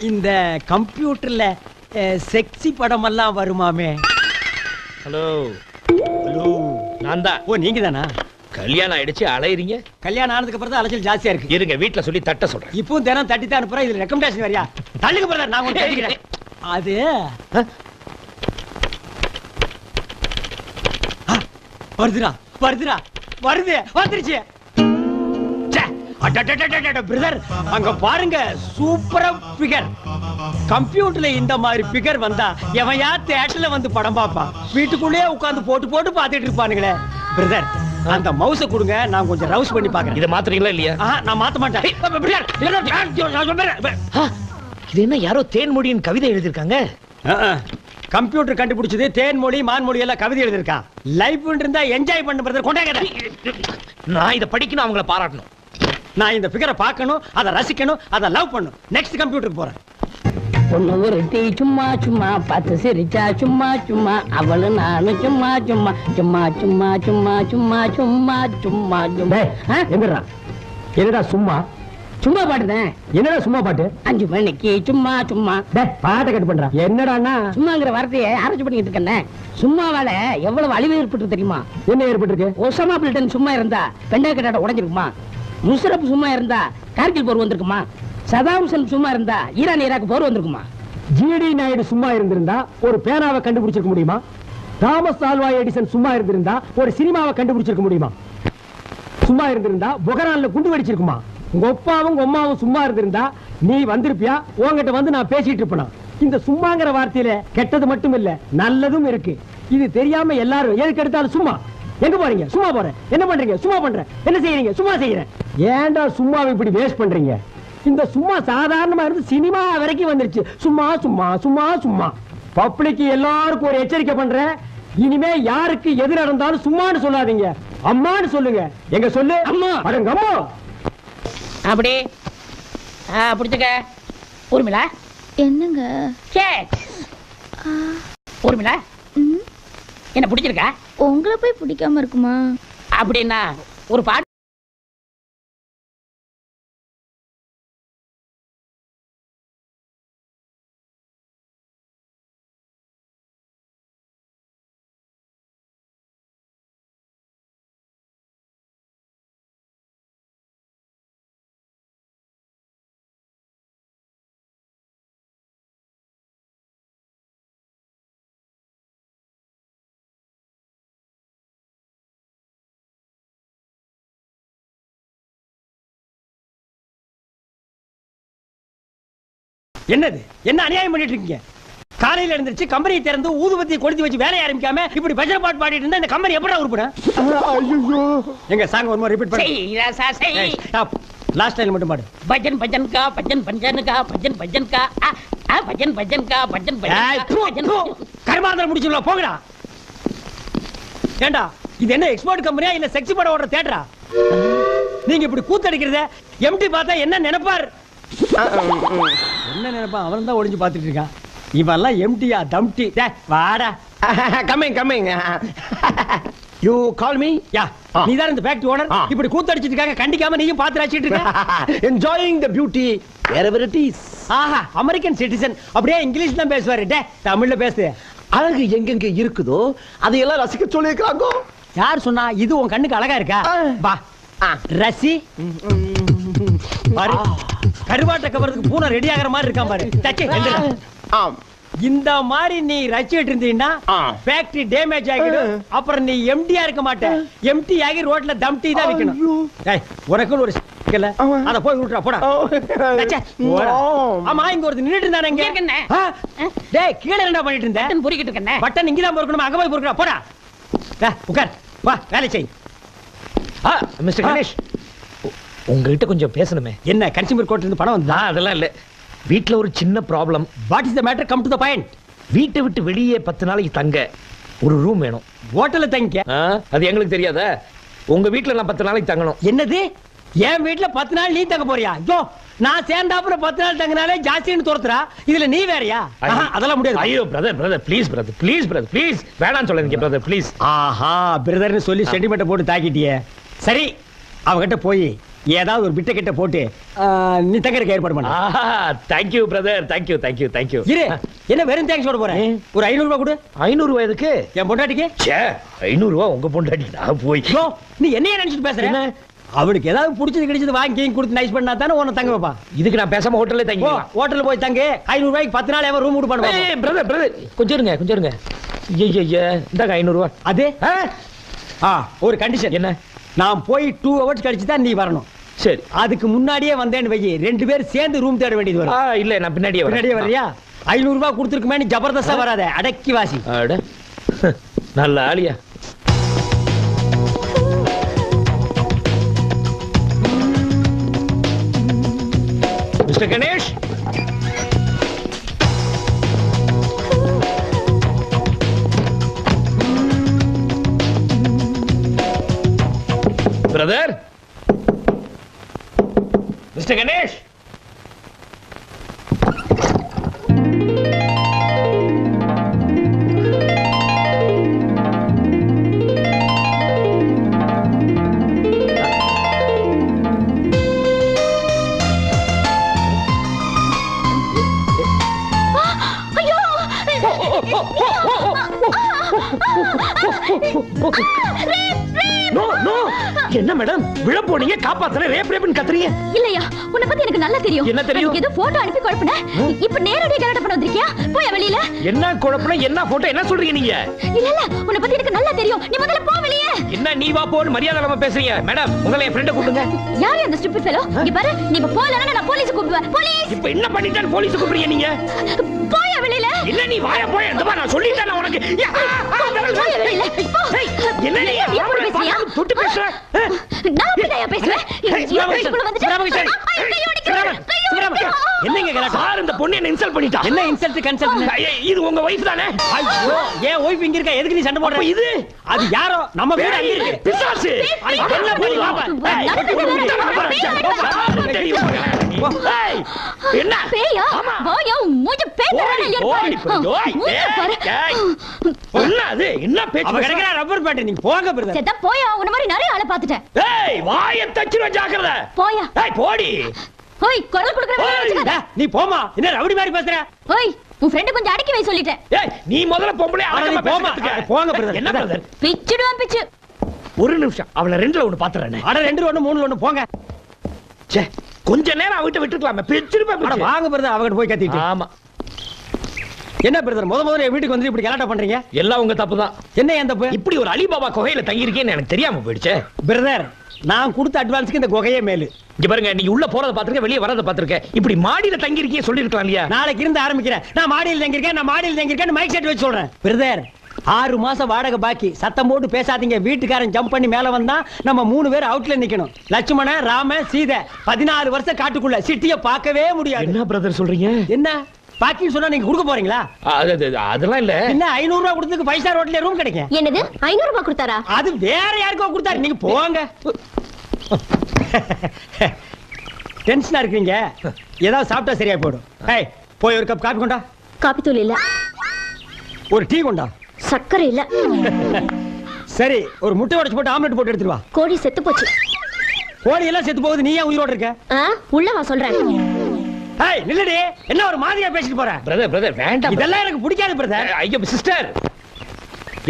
Speaker 2: இந்த கம்ப்யூட்டர்ல செக்ஸி படம் எல்லாம் வருமாமே?
Speaker 5: ஹலோ
Speaker 2: ஹலோ,
Speaker 5: நான் தான்.
Speaker 2: ஓ நீங்க தானா?
Speaker 5: கல்யாணம் ஆயிடுச்சு அலையறீங்க?
Speaker 2: கல்யாணம் ஆனதுக்கு அப்புறம் தான் அலைச்சல் ஜாஸ்தியா இருக்கு.
Speaker 5: இருங்க, வீட்ல சொல்லி தட்ட சொல்றேன்.
Speaker 2: இப்பவும் தினம் தட்டி தான் அனுப்புறேன். இதுல ரெக்கமெண்டேஷன் வரையா? தள்ளுங்க பிரதர், நான் ஒன்னு கேட்கிறேன். அது வருதுடா வருதுடா வருது வந்துருச்சு. பிரதர் அங்க பாருங்க, சூப்பரா பிகர். கம்ப்யூட்டர்ல இந்த மாதிரி பிகர் வந்தா எவையா தியேட்டர்ல வந்து படம் பார்ப்பான்? வீட்டுக்குள்ளேயே உட்கார்ந்து போட்டு போட்டு பார்த்துட்டு இருப்பானுங்களே. பிரதர் அந்த மவுஸை கொடுங்க, நான் கொஞ்சம் ரவுஸ் பண்ணி பார்க்கறேன்.
Speaker 5: இத மாத்துறீங்களா இல்லையா?
Speaker 2: நான் மாத்த மாட்டேன்.
Speaker 5: இது என்ன யாரோ தேன்மொழியின் கவிதை எழுதிருக்காங்க?
Speaker 2: கம்ப்யூட்டர் கண்டுபிடிச்சது தேன்மொழி மான்மொழி எல்லாம் கவிதை எழுதிருக்கான். லைஃப் இருந்தா என்ஜாய் பண்ண பிரதர். கொண்டாங்க.
Speaker 5: நான் இத படிக்கணும், அவங்கள பாராட்டணும்.
Speaker 2: நான் இந்த ஃபிகரை பார்க்கணும், அதை ரசிக்கணும், அதை லவ் பண்ணணும். நெக்ஸ்ட் கம்ப்யூட்டருக்கு போறேன்.
Speaker 1: பொண்ணு ஒருத்தி சும்மா சும்மா பார்த்து சிரிச்சா சும்மா சும்மா, அவளு நானும் சும்மா சும்மா சும்மா சும்மா சும்மா சும்மா சும்மா சும்மா சும்மா.
Speaker 2: எங்கடா என்னடா சும்மா
Speaker 1: சும்மா பாட்டுதான்.
Speaker 2: என்னடா சும்மா பாட்டு? 5
Speaker 1: மணிக்கு சும்மா சும்மா.
Speaker 2: பாட்டை கட் பண்றா. என்னடான்னா
Speaker 1: சும்மாங்கிற வார்த்தையை ஆராய்ச்சி பண்ணிட்டு இருக்கேன். சும்மாவால எவ்வளவு அழிவு ஏற்பட்டு தெரியுமா?
Speaker 2: என்ன ஏற்பட்டிருக்கு?
Speaker 1: ஒசாமா பில்டன் சும்மா இருந்தா பெண்டா கட்டாட உடைஞ்சிருக்குமா? முஷரப் சும்மா இருந்தா கார்கில் போர் வந்திருக்குமா? சதாம் ஹுசேன் சும்மா இருந்தா ஈரான் ஈராக் போர் வந்திருக்குமா?
Speaker 2: ஜிடி நாயுடு சும்மா இருந்திருந்தா ஒரு பேனாவை கண்டுபிடிச்சிருக்க முடியுமா? தாமஸ் ஆல்வா எடிசன் சும்மா இருந்திருந்தா ஒரு சினிமாவை கண்டுபிடிச்சிருக்க முடியுமா? சும்மா இருந்திருந்தா புகரான்ல குண்டு வெடிச்சிருக்குமா? உங்க அப்பாவும் உங்க அம்மாவும் சும்மா இருந்திருந்தா நீ வந்திருப்பியா? உங்ககிட்ட வந்து நான் பேசிட்டு இருப்பேனா? இந்த சும்மாங்கிற வார்த்தையில கெட்டது மட்டும் இல்ல நல்லதும் இருக்கு. இது தெரியாம எல்லாரும் எதுக்கு எடுத்தாலும் சும்மா எங்க போறீங்க? சும்மா போறேன். என்ன பண்றீங்க? சும்மா பண்றேன். என்ன செய்யறீங்க? சும்மா செய்யறேன். ஏன்டா சும்மா இப்படி வேஸ்ட் பண்றீங்க? இந்த சும்மா சாதாரணமா இருந்து சினிமா வரைக்கும் வந்துருச்சு. சும்மா சும்மா சும்மா சும்மா. பப்ளிக் எல்லாருக்கும் ஒரு எச்சரிக்கை பண்றேன். இனிமே யாருக்கு எது நடந்தாலும் சும்மான்னு சொல்லாதீங்க, அம்மான்னு சொல்லுங்க. எங்க சொல்லு அம்மா. அடங்க அம்மா.
Speaker 1: அப்படி பிடிச்சுக்க. ஊர்மிளா
Speaker 9: என்னங்க?
Speaker 1: ஊர்மிளா என்ன பிடிச்சிருக்கா?
Speaker 9: உங்களை போய் பிடிக்காம இருக்குமா?
Speaker 1: அப்படின்னா ஒரு பாட்டு
Speaker 2: என்னது? என்ன அநியாயம் பண்ணிட்டு இருக்கீங்க? காலையில எழுந்திருச்சு கம்பெனியை திறந்து ஊதுபத்தியை கொளுத்தி வச்சு வேலைய ஆரம்பிக்காம இப்படி பஜனை பாட்டு பாடிட்டு இருந்தா இந்த கம்பெனி எப்படா உருப்படும்? ஐயோ எங்க சாங் ஒரு மாதிரி ரிப்பீட் பண்ணு. லாஸ்ட் லைன் மட்டும் பாடு.
Speaker 1: பஜன் பஜன் கா பஜன் பஜன் கா பஜன் பஜன் கா பஜன் பஜன் கா பஜன் பஜன்.
Speaker 2: கர்மாந்திரம் முடிச்சுல போங்கடா. ஏண்டா இது என்ன எக்ஸ்போர்ட் கம்பெனியா இல்ல செக்ஸி படம் ஓடுற தியேட்டரா? நீங்க இப்படி கூத்தடிக்கிறத எம்டி பார்த்தா என்ன நினைப்பார்? என்ன நினைப்பா? அவன் தான் ஒளிஞ்சு பார்த்துட்டு இருக்கான். இவெல்லாம் எம்டியா தம்டி. வாடா. Coming. You call me? Yeah. நீ தான் இந்த ஃபேக்டரி ஓனர். இப்படி கூத்தடிச்சிட்டு இருக்காங்க, கண்டிக்காம நீயும் பார்த்து ரசிச்சிட்டு இருக்க. Enjoying the beauty wherever it is. ஆஹா, அமெரிக்கன் சிட்டிசன். அப்படியே இங்கிலீஷ் தான் பேசுவாரு. தமிழ்ல பேசு. அழகு எங்கெங்க இருக்குதோ அதையெல்லாம் ரசிக்க சொல்லிருக்காங்க. யார் சொன்னா? இது உன் கண்ணுக்கு அழகா இருக்கா? வா ரசி. பாரு, கருவாட்டை கவர்றதுக்கு பூனை ரெடி ஆகிற மாதிரி இருக்கான் பாரு. இந்த மாதிரி நீ ரசிச்சிட்டு இருந்தீங்கன்னா ஃபேக்டரி டேமேஜ் ஆகிடும். அப்புறம் நீ எம்டியா இருக்க மாட்ட. எம்டி ஆகி ரோட்ல தம் டீ தான் விக்கணும். உனக்கு ஒரு அத போய் விட்டுறா போடா. ஆமா, இங்க ஒரு நின்னுட்டு இருந்தானே. டேய், கீழ என்ன பண்ணிட்டு இருந்த?
Speaker 1: பட்டன் பொறிக்கிட்டு இருக்கேன்.
Speaker 2: பட்டன் இங்க தான் பொறுக்கணும், அங்க போய் பொறுக்கடா. போடா. உட்கார். வா, வேலை செய்.
Speaker 5: மிஸ்டர் கணேஷ், உங்ககிட்ட கொஞ்சம் பேசணுமே.
Speaker 2: என்ன கன்சியூமர் கோர்ட்ல இருந்து பணம் வந்தா?
Speaker 5: அதெல்லாம் இல்ல, வீட்ல ஒரு சின்ன problem.
Speaker 2: What is the matter? Come to the point.
Speaker 5: வீட்டை விட்டு வெளியே 10 நாளைக்கு தங்க ஒரு ரூம் வேணும்.
Speaker 2: ஹோட்டல்ல தங்கிக்க.
Speaker 5: அது எங்களுக்கு தெரியாதா? உங்க வீட்ல நான் 10 நாளைக்கு தங்கணும்.
Speaker 2: என்னது? என் வீட்ல 10 நாள் நீ தங்க போறியா? ஐயோ, நான் சேர்ந்தாப்புல 10 நாள் தங்கினாலே ஜாஸ்தின்னு துரத்துறா. இதுல நீ வேறயா? அதெல்லாம் முடியாது.
Speaker 5: ஐயோ பிரதர் ப்ளீஸ் ப்ளீஸ் வேணாம்னு சொல்லாதீங்க பிரதர் ப்ளீஸ்.
Speaker 2: ஆஹா, பிரதர்னு சொல்லி சென்டிமெண்ட் போட்டு தாக்கிட்டியே. சரி, அவகிட்ட போய் ஏதாவது ஒரு பிட்ட கிட்ட போட்டு நீ தங்கறதுக்கு ஏற்பாடு பண்ணு.
Speaker 5: Thank you brother, thank you.
Speaker 2: இரு, என்ன வெறும் தேங்க்ஸ் சொல்ல போறேன்? ஒரு 500 ரூபாய் கொடு.
Speaker 5: 500 ரூபாய் எதுக்கு?
Speaker 2: என் பொண்டாட்டிக்கு.
Speaker 5: 500 ரூபாய் உங்க பொண்டாட்டிக்கு நான் போய்.
Speaker 2: நீ என்னைய நினைச்சிட்டு பேசுற? அவளுக்கு ஏதாவது பிடிச்சது கிடைச்சது வாங்கி கொடுத்து நைஸ் பண்ணா தானே உன்னை தங்க வைப்பா.
Speaker 5: இதுக்கு நான் பேசாம ஹோட்டல்ல தங்கி.
Speaker 2: ஹோட்டல்ல போய் தங்க. 500 ரூபாய்க்கு 10 நாள் எவன் ரூம் விட்டு பண்ணுவாங்க.
Speaker 5: பிரதர் கொஞ்சம் இருங்க. ஐயா இந்தாங்க 500 ரூபாய்.
Speaker 2: அது ஒரு கண்டிஷன். என்ன? நான் போய் 2 hours கழிச்சு தான் நீ வரணும்.
Speaker 5: சரி,
Speaker 2: அதுக்கு முன்னாடியே வந்தேன்னு வை, 2 பேரும் சேர்ந்து ரூம் தேட வேண்டியது வரும்.
Speaker 5: இல்ல, நான் பின்னாடியே
Speaker 2: வரியா? 500 ரூபாய் கொடுத்துருக்குமே, நீ ஜபர்தஸ்தா வராத, அடக்கி வாசி.
Speaker 5: நல்ல ஆளியா. Mister Ganesh, brother, mister Ganesh. என்ன மேடம், விழ போனீங்க, காப்பாத்தல, ரேப்னு கத்துறீங்க?
Speaker 9: இல்லையா, உன்னை பத்தி எனக்கு நல்லா தெரியும்.
Speaker 5: என்ன தெரியும்?
Speaker 9: ஏதோ போட்டோ அனுப்பி குழப்பன. இப்ப நேரடியா கரெக்ட் பண்ண வந்திருக்கியா? போய் வெளியில.
Speaker 5: என்ன குழப்பன? என்ன போட்டோ? என்ன சொல்றீங்க நீங்க?
Speaker 9: இல்ல உன்னை பத்தி எனக்கு நல்லா தெரியும். நீ முதல்ல போ வெளியே.
Speaker 5: என்ன நீ வா போன்னு மரியாதை இல்லாம பேசுறீங்க? மேடம், உங்களை என் ஃப்ரெண்ட கூப்பிடுங்க.
Speaker 9: யார் அந்த ஸ்டூபிட் ஃபெலோ? இங்க பாரு, நீ இப்ப போலனா நான் போலீஸ் கூப்பிடுவேன். போலீஸ்.
Speaker 5: இப்ப என்ன பண்ணிட்டான் போலீஸ் கூப்பிடுறீங்க நீங்க?
Speaker 9: போய் வெளியில.
Speaker 5: இல்ல நீ வாயா போய். நான் சொல்லிட்டேன் உனக்கு. தொட்டு பேசுற
Speaker 9: நான் அப்படிதான் பேசுவேன்.
Speaker 2: என்னங்க
Speaker 5: சார் இந்த பொண்ணு என்ன இன்சல்ட் பண்ணிட்டா.
Speaker 2: என்ன இன்சல்ட் கன்சல்ட்?
Speaker 5: இது உங்க வைஃப் தானே?
Speaker 2: ஐயோ ஏன் வைஃப் இங்க இருக்கா? எதுக்கு நீ சண்டை போடுற?
Speaker 5: இது
Speaker 2: அது யாரோ நம்ம வீடு அங்க இருக்கு.
Speaker 5: பிசாசு.
Speaker 2: என்ன பண்ணி பாப்பா?
Speaker 5: என்ன
Speaker 9: பேயா? வாயா மூஞ்ச பேட்டறனே
Speaker 5: என்ன பேச்சு?
Speaker 2: அவ கிடைக்கிற ரப்பர் பேட். நீங்க போங்க பிரதர்.
Speaker 9: செத்த போயா. உன்ன மாதிரி நிறைய ஆளை பார்த்துட்டேன்.
Speaker 5: ஏய் வாயை தச்சிர ஜாக்கிரதை.
Speaker 9: போயா.
Speaker 5: ஏய் போடி.
Speaker 9: ஓய் குரல் குடுக்குற.
Speaker 2: நீ போமா. என்ன ரவுடி மாதிரி பேசுற?
Speaker 9: ஓய் உன் ஃப்ரெண்ட் கொஞ்சம் அடக்கி வை சொல்லிட்டேன்.
Speaker 5: ஏய் நீ முதல்ல பொம்பளை
Speaker 2: அடக்கி போமா. போங்க பிரதர்.
Speaker 5: என்ன பிரதர்?
Speaker 9: பிச்சுடுவான் பிச்சு.
Speaker 5: ஒரு நிமிஷம் அவளை ரெண்டுல ஒன்னு பாத்துறேனே.
Speaker 2: அட 2 1 3 1 போங்க.
Speaker 5: ச்சே கொஞ்ச நேரம் அவகிட்ட விட்டுக்கலாமே. பிச்சிருப்பேன்.
Speaker 2: அட வாங்க பிரதர். அவகிட்ட போய் கத்திட்டு.
Speaker 5: ஆமா.
Speaker 2: என்ன பிரதர் முதல்ல என் வீட்டுக்கு வந்து இப்படி கலாட்டா பண்றீங்க?
Speaker 5: எல்லாம் உங்க தப்பு தான்.
Speaker 2: என்ன என் தப்பு?
Speaker 5: இப்படி ஒரு அலிபாபா குகையில தங்கி இருக்கேன்னு எனக்கு தெரியாம போயிடுச்சே.
Speaker 2: பிரதர் நான் கொடுத்த அட்வான்ஸ்க்கு இந்த குகையே மேலு.
Speaker 5: இங்க பாருங்க நீங்க உள்ள போறத பாத்துருக்க வெளிய வரத பாத்துருக்க. இப்படி மாடியில தங்கி இருக்கீங்க சொல்லி இருக்கலாம் இல்லையா?
Speaker 2: நாளைக்கு இருந்து ஆரம்பிக்கிறேன். நான் மாடியில் தங்கி இருக்கேன். நான் மாடியில் தங்கி இருக்கேன். மைக் செட் வச்சு சொல்றேன். பிரதர் 6 மாசம் வாடகை பாக்கி. சத்தம் போட்டு பேசாதீங்க. வீட்டுக்காரன் ஜம்ப் பண்ணி மேல வந்தா நம்ம 3 பேர் அவுட்ல நிக்கணும். லட்சுமண ராம சீதை 14 வருஷம் காட்டுக்குள்ள சிட்டிய பார்க்கவே முடியாது.
Speaker 5: என்ன பிரதர் சொல்றீங்க?
Speaker 2: என்ன பாக்கின்னு சொன்னா நீங்க கொடுக்க போறீங்களா?
Speaker 5: அதெல்லாம் இல்ல.
Speaker 2: என்ன 500 ரூபாய் கொடுத்ததுக்கு 5 ஸ்டார் ஹோட்டல்ல ரூம் கிடைக்கும்.
Speaker 3: என்னது 500 ரூபாய் கொடுத்தாரா?
Speaker 2: அது வேற யாருக்கோ கொடுத்தாரு. நீங்க போங்க. டென்ஷனா இருக்கீங்க. ஏதாவது சாப்பிட்டா சரியா போயிடும். ஏய் போய் ஒரு கப் காபி கொண்டா.
Speaker 3: காபி தூள் இல்ல.
Speaker 2: ஒரு டீ கொண்டா.
Speaker 3: சக்கரை இல்ல.
Speaker 2: சரி ஒரு முட்டை உடைச்சு போட்டு ஆம்லெட் போட்டு எடுத்துட்டு வா.
Speaker 3: கோழி செத்து போச்சு.
Speaker 2: கோழி எல்லாம் செத்து போகுது. நீ ஏன் உயிரோட இருக்க?
Speaker 3: உள்ள வா சொல்றேன்.
Speaker 2: ஏய் நில்லடி. என்ன ஒரு மாதிரியா பேசிட்டு போற?
Speaker 5: பிரதர் வேண்டாம்.
Speaker 2: இதெல்லாம் எனக்கு பிடிக்காது பிரதர்.
Speaker 5: ஐயோ சிஸ்டர்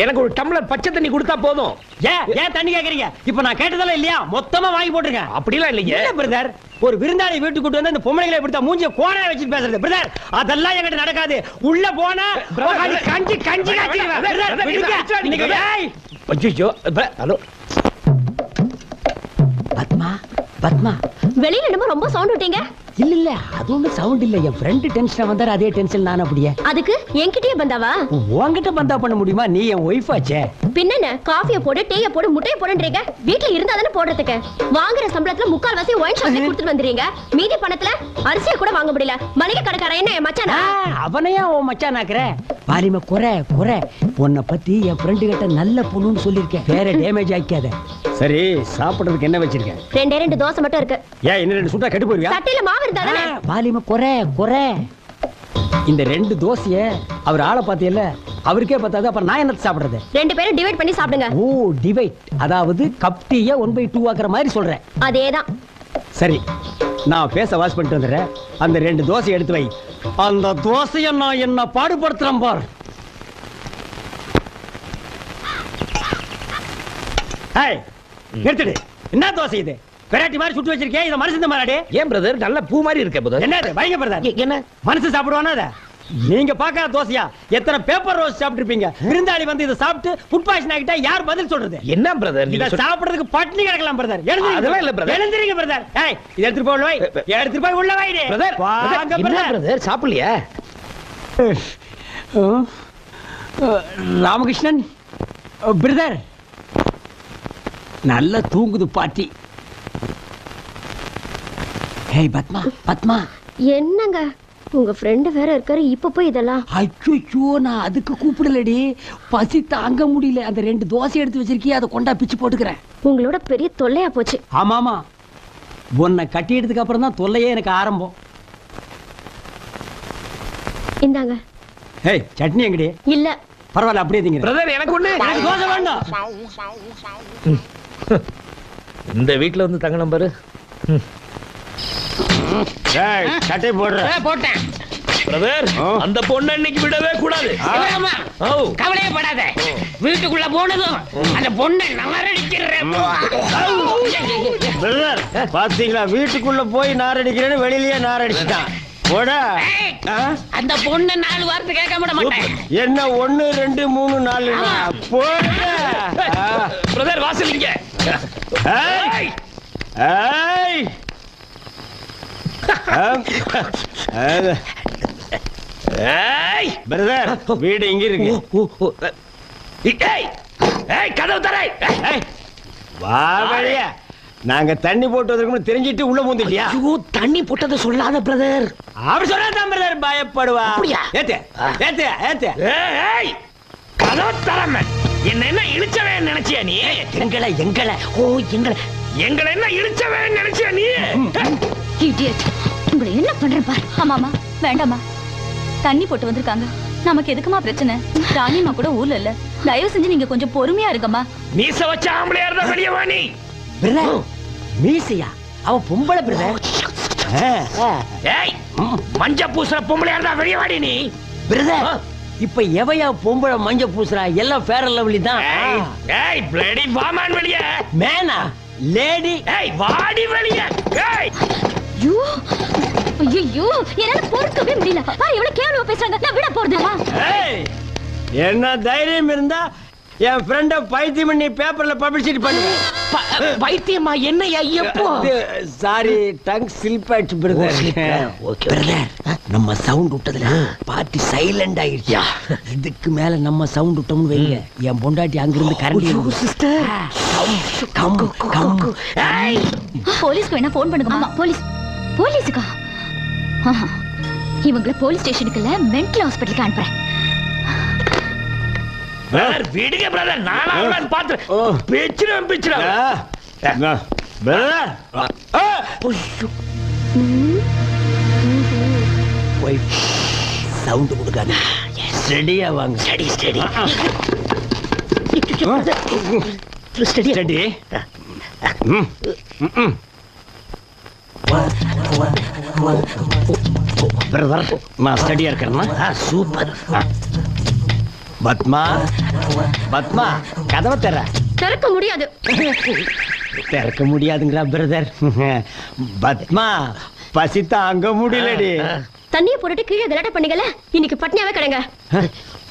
Speaker 5: எனக்கு ஒரு டம்ளர் பச்சை தண்ணி கொடுத்தா போதும்.
Speaker 2: ஏன் தண்ணி கேக்குறீங்க? இப்ப நான் கேட்டதெல்லாம் இல்லையா? மொத்தமா வாங்கி போட்டுருக்கேன்.
Speaker 5: அப்படிலாம் இல்லைங்க
Speaker 2: பிரதர். ஒரு விருந்தாளி வீட்டுக்கு கூட்டு வந்து இந்த பொம்பளைகளை இப்படி மூஞ்சிய கோணா வச்சுட்டு பேசுறது பிரதர். அதெல்லாம் என்கிட்ட நடக்காது. உள்ள போனா கஞ்சி கஞ்சி
Speaker 5: ஹலோ
Speaker 2: பத்மா பத்மா
Speaker 3: வெளியில என்னமோ ரொம்ப சவுண்ட் விட்டீங்க.
Speaker 2: இல்ல இல்ல அது ஒண்ணு சவுண்ட் இல்ல. என் ஃப்ரெண்ட் டென்ஷனா வந்தாரு. அதே டென்ஷன் நான் அப்படியே.
Speaker 3: அதுக்கு என்கிட்டயே பந்தாவா?
Speaker 2: உன்கிட்ட பந்தா பண்ண முடியுமா? நீ என் ஒய்ஃப் ஆச்சே.
Speaker 3: பின்னென்ன காஃபியை போடு டீயை போடு முட்டையை போடுன்றீங்க. வீட்டுல இருந்தா தானே போடுறதுக்கு. வாங்குற சம்பளத்துல 3/4 ஒயின் ஷாப்ல கொடுத்துட்டு வந்துறீங்க. மீதி பணத்துல அரிசியை கூட வாங்க முடியல. மளிகை கடைக்காரன் என்ன மச்சானா?
Speaker 2: அவனையா உன் மச்சான் ஆக்குற? பாலிம குறை உன்னை பத்தி என் ஃப்ரெண்டு கிட்ட நல்ல பொண்ணுன்னு சொல்லிருக்கேன். வேற டேமேஜ் ஆக்காத. சரி சாப்பிடுறதுக்கு என்ன வச்சிருக்கேன்?
Speaker 3: 2 தோசை மட்டும் இருக்கு.
Speaker 2: ஏன் இன்னும் 2 சுட்டா கெட்டு போயிருவியா?
Speaker 3: சட்டையில மாவு இருந்தானே.
Speaker 2: பாலிம குறை இந்த 2 தோசைய அவர் ஆளை பாத்தியல்ல அவருக்கே பத்தாது. அப்புறம் நான் என்ன சாப்பிடுறது?
Speaker 3: 2 பேரும் டிவைட் பண்ணி சாப்பிடுங்க.
Speaker 2: ஓ டிவைட். அதாவது கப் டீயை 1/2 ஆக்குற மாதிரி சொல்றேன்.
Speaker 3: அதேதான்.
Speaker 2: சரி நான் பேச வாஷ் பண்ணிட்டு வந்துடுறேன். அந்த 2 தோசையை எடுத்து வை. அந்த தோசையை நான் என்ன பாடுபடுத்துறேன் பார். எடுத்துடு. என்ன தோசை இது? வெரைட்டி மாதிரி சுட்டு வச்சிருக்கேன். இத மனுஷன் மாறாடே.
Speaker 5: ஏன் பிரதர் நல்ல பூ மாதிரி இருக்க பிரதர்?
Speaker 2: என்னது வைங்க பிரதர். என்ன மனுஷன் சாப்பிடுவானா அத? நீங்க பார்க்காத தோசையா? எத்தனை பேப்பர் ரோஸ் சாப்பிட்டுருப்பீங்க. விருந்தாளி வந்து இத சாப்பிட்டு ஃபுட் பாய்சன் ஆகிட்டா யார் பதில் சொல்றது?
Speaker 5: என்ன பிரதர்
Speaker 2: இத சாப்பிடுறதுக்கு பட்னி கிடக்கலாம் பிரதர்.
Speaker 5: அதெல்லாம் இல்ல பிரதர்.
Speaker 2: எழுந்திருங்க பிரதர். ஏய் இத எடுத்து போய் வை. எடுத்து போய் உள்ள வைடே
Speaker 5: பிரதர்.
Speaker 2: வாங்க
Speaker 5: என்ன பிரதர் சாப்பிடலையா?
Speaker 2: ராமகிருஷ்ணன் பிரதர் நல்ல தூங்குது பாட்டி. ஏய் பத்மா பத்மா
Speaker 3: என்னங்க உங்க ஃப்ரெண்ட் வேற இருக்காரு. இப்ப போய் இதெல்லாம்.
Speaker 2: அச்சோ நான் அதுக்கு கூப்பிடலடி. பசி தாங்க முடியல. அந்த 2 தோசை எடுத்து வச்சிருக்கிய அதை கொண்டா பிச்சு போட்டுக்கிறேன்.
Speaker 3: உங்களோட பெரிய தொல்லையா போச்சு.
Speaker 2: ஆமாமா உன்னை கட்டியதுக்கு அப்புறம் தான் தொல்லையே எனக்கு ஆரம்பம்.
Speaker 3: இந்தாங்க.
Speaker 2: ஏய் சட்னி எங்கடி?
Speaker 3: இல்ல
Speaker 2: பரவாயில்ல அப்படியே திங்க
Speaker 5: பிரதர். எனக்கு ஒண்ணு
Speaker 2: தோசை வேண்டாம்.
Speaker 5: இந்த வீட்ல வந்து தங்க நம்பரு.
Speaker 2: ஏய் சட்டை போடுற.
Speaker 1: போட்டேன்
Speaker 5: பிரதர். அந்த பொண்ணை இன்னைக்கு விடவே கூடாது.
Speaker 1: கவலையே படாத. வீட்டுக்குள்ள போனதும் அந்த பொண்ணை நாரடிக்கிறேன்.
Speaker 2: பிரதர் பாத்தீங்களா? வீட்டுக்குள்ள போய் நாரடிக்கிறேன்னு வெளியிலேயே நாரடிச்சிட்டான்.
Speaker 1: அந்த பொண்ணு 4 வார்த்தை கேட்க விட மாட்டேன்.
Speaker 2: என்ன 1 2 3 4 போட
Speaker 5: பிரதர் வாசலிங்க.
Speaker 2: பிரதர் வீடு இங்க இருக்கு.
Speaker 5: கதவு தர
Speaker 7: வா வெளிய. நாங்க தண்ணி போட்டு வந்திருக்கோம்னு தெரிஞ்சிட்டு உள்ள பூந்துட்டியா?
Speaker 5: தண்ணி போட்டதை சொல்லாத பிரதர்.
Speaker 7: அப்படி சொல்லாதான் பிரதர் பயப்படுவா. ஏத்து ஏத்து ஏத்து.
Speaker 5: கதவு தரம என்ன இழுச்சவே நினைச்சியா நீ? எங்களை என்ன இழுச்சவே நினைச்சியா நீ?
Speaker 9: இடியட். உங்களை என்ன பண்ற பாரு. ஆமாமா வேண்டாமா. தண்ணி போட்டு வந்திருக்காங்க. நமக்கு எதுக்குமா பிரச்சனை? ராணிமா கூட ஊர்ல இல்ல. தயவு செஞ்சு நீங்க கொஞ்சம் பொறுமையா இருக்கமா.
Speaker 5: மீச வச்ச ஆம்பளையா இருந்தா வெளிய வா நீ.
Speaker 2: பிரதர் மீசையா? அவ பொம்பளை பிரதர்.
Speaker 5: ஏய் மஞ்ச பூசுற பொம்பளையா இருந்தா வெளிய வாடி நீ.
Speaker 2: பிரதர் இப்ப எவையா பொம்பளை மஞ்ச பூசுறா? எல்லாம் ஃபேர் அண்ட் லவ்லி தான்.
Speaker 5: ஏய் பிளடி வாமான் வெளிய.
Speaker 2: மேனா லேடி.
Speaker 5: ஏய் வாடி வெளிய. ஏய்
Speaker 9: ஐயோ ஐயோ என்னால பொறுக்கவே முடியல. பாரு எவ்வளவு கேவலமா பேசுறாங்க. நான் விட போறதுமா.
Speaker 2: ஏய் என்ன தைரியம் இருந்தா என் ஃப்ரெண்ட பைத்தியம் பண்ணி பேப்பர்ல பப்ளிசிட்டி பண்ணுவேன்.
Speaker 5: பைத்தியமா என்னையா எப்போ?
Speaker 2: சாரி டங் ஸ்லிப் ஆயிடுச்சு பிரதர்.
Speaker 5: ஓகே
Speaker 2: பிரதர் நம்ம சவுண்ட் விட்டதுல பார்ட்டி சைலண்ட் ஆயிடுச்சா? இதுக்கு மேல நம்ம சவுண்ட் விட்டோம்னு வைங்க என் பொண்டாட்டி அங்கிருந்து கரண்ட் சிஸ்டர் கம் கம்.
Speaker 9: ஏய் போலீஸ்க்கு வேணா ஃபோன் பண்ணுங்க. ஆமா போலீஸ்க்கா? இவங்கள போலீஸ் ஸ்டேஷனுக்கு இல்ல மென்டல் ஹாஸ்பிடலுக்கு அனுப்புறேன்.
Speaker 5: பிரதர் விடுங்க பிரதர். நானா அவளன் பாத்து பிச்சிரம்
Speaker 2: பிரதர் போய் சவுண்ட் கொடுக்காது. ஸ்டெடியா வாங்க.
Speaker 5: ஸ்டடி
Speaker 2: ஸ்டெடி பிரதர் நான் ஸ்டடியா இருக்கேன்னா
Speaker 5: சூப்பர்.
Speaker 2: பத்மா பத்மா கதவை
Speaker 3: திறக்க முடியாது.
Speaker 2: திறக்க முடியாதுங்களா பிரதர்? பத்மா பசி தாங்க முடியலடி.
Speaker 3: தண்ணியை போட்டுட்டு கீழே கலாட்ட பண்ணீங்கல, இன்னைக்கு பட்னியாவே கிடங்க.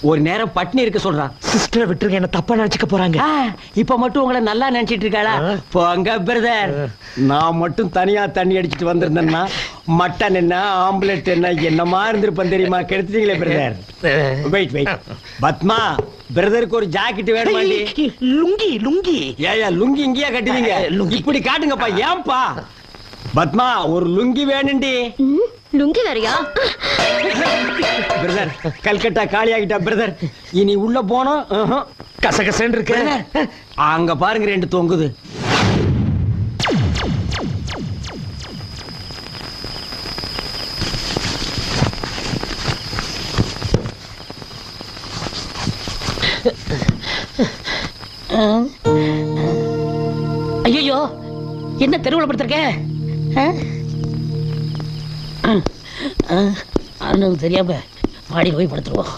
Speaker 2: ஒரு நேரம் பட்னி இருக்க சொல்றான்.
Speaker 5: சிஸ்டரை விட்டுருங்க, என்ன தப்பா நினைச்சுக்க போறாங்க.
Speaker 2: இப்ப மட்டும் உங்களை நல்லா நினைச்சிட்டு இருக்காளா? போங்க பிரதர். நான் மட்டும் தனியா தண்ணி அடிச்சிட்டு வந்திருந்தேன்னா மட்டன் என்ன ஆம்புலெட் என்ன என்னமா இருந்திருப்பேன் தெரியுமா? கெடுத்துட்டீங்களே பிரதர். வெயிட் வெயிட் பத்மா, பிரதருக்கு ஒரு ஜாக்கெட் வேணுமாண்டி?
Speaker 5: லுங்கி லுங்கி.
Speaker 2: ஏயா லுங்கி இங்கேயா கட்டுவீங்க? இப்படி காட்டுங்கப்பா. ஏன்பா பத்மா ஒரு லுங்கி வேணுண்டி.
Speaker 3: லுங்கி வேறையா?
Speaker 2: பிரதர் கல்கட்டா காலி ஆகிட்டா பிரதர். இனி உள்ள போனோம்
Speaker 5: கசகசன்னு இருக்கு.
Speaker 2: அங்க பாருங்க ரெண்டு தொங்குது.
Speaker 1: ஐயோ என்ன தெருவுல படுத்திருக்க? அண்ணனுக்கு தெரியாம மாடி போய் படுத்துருவோம்.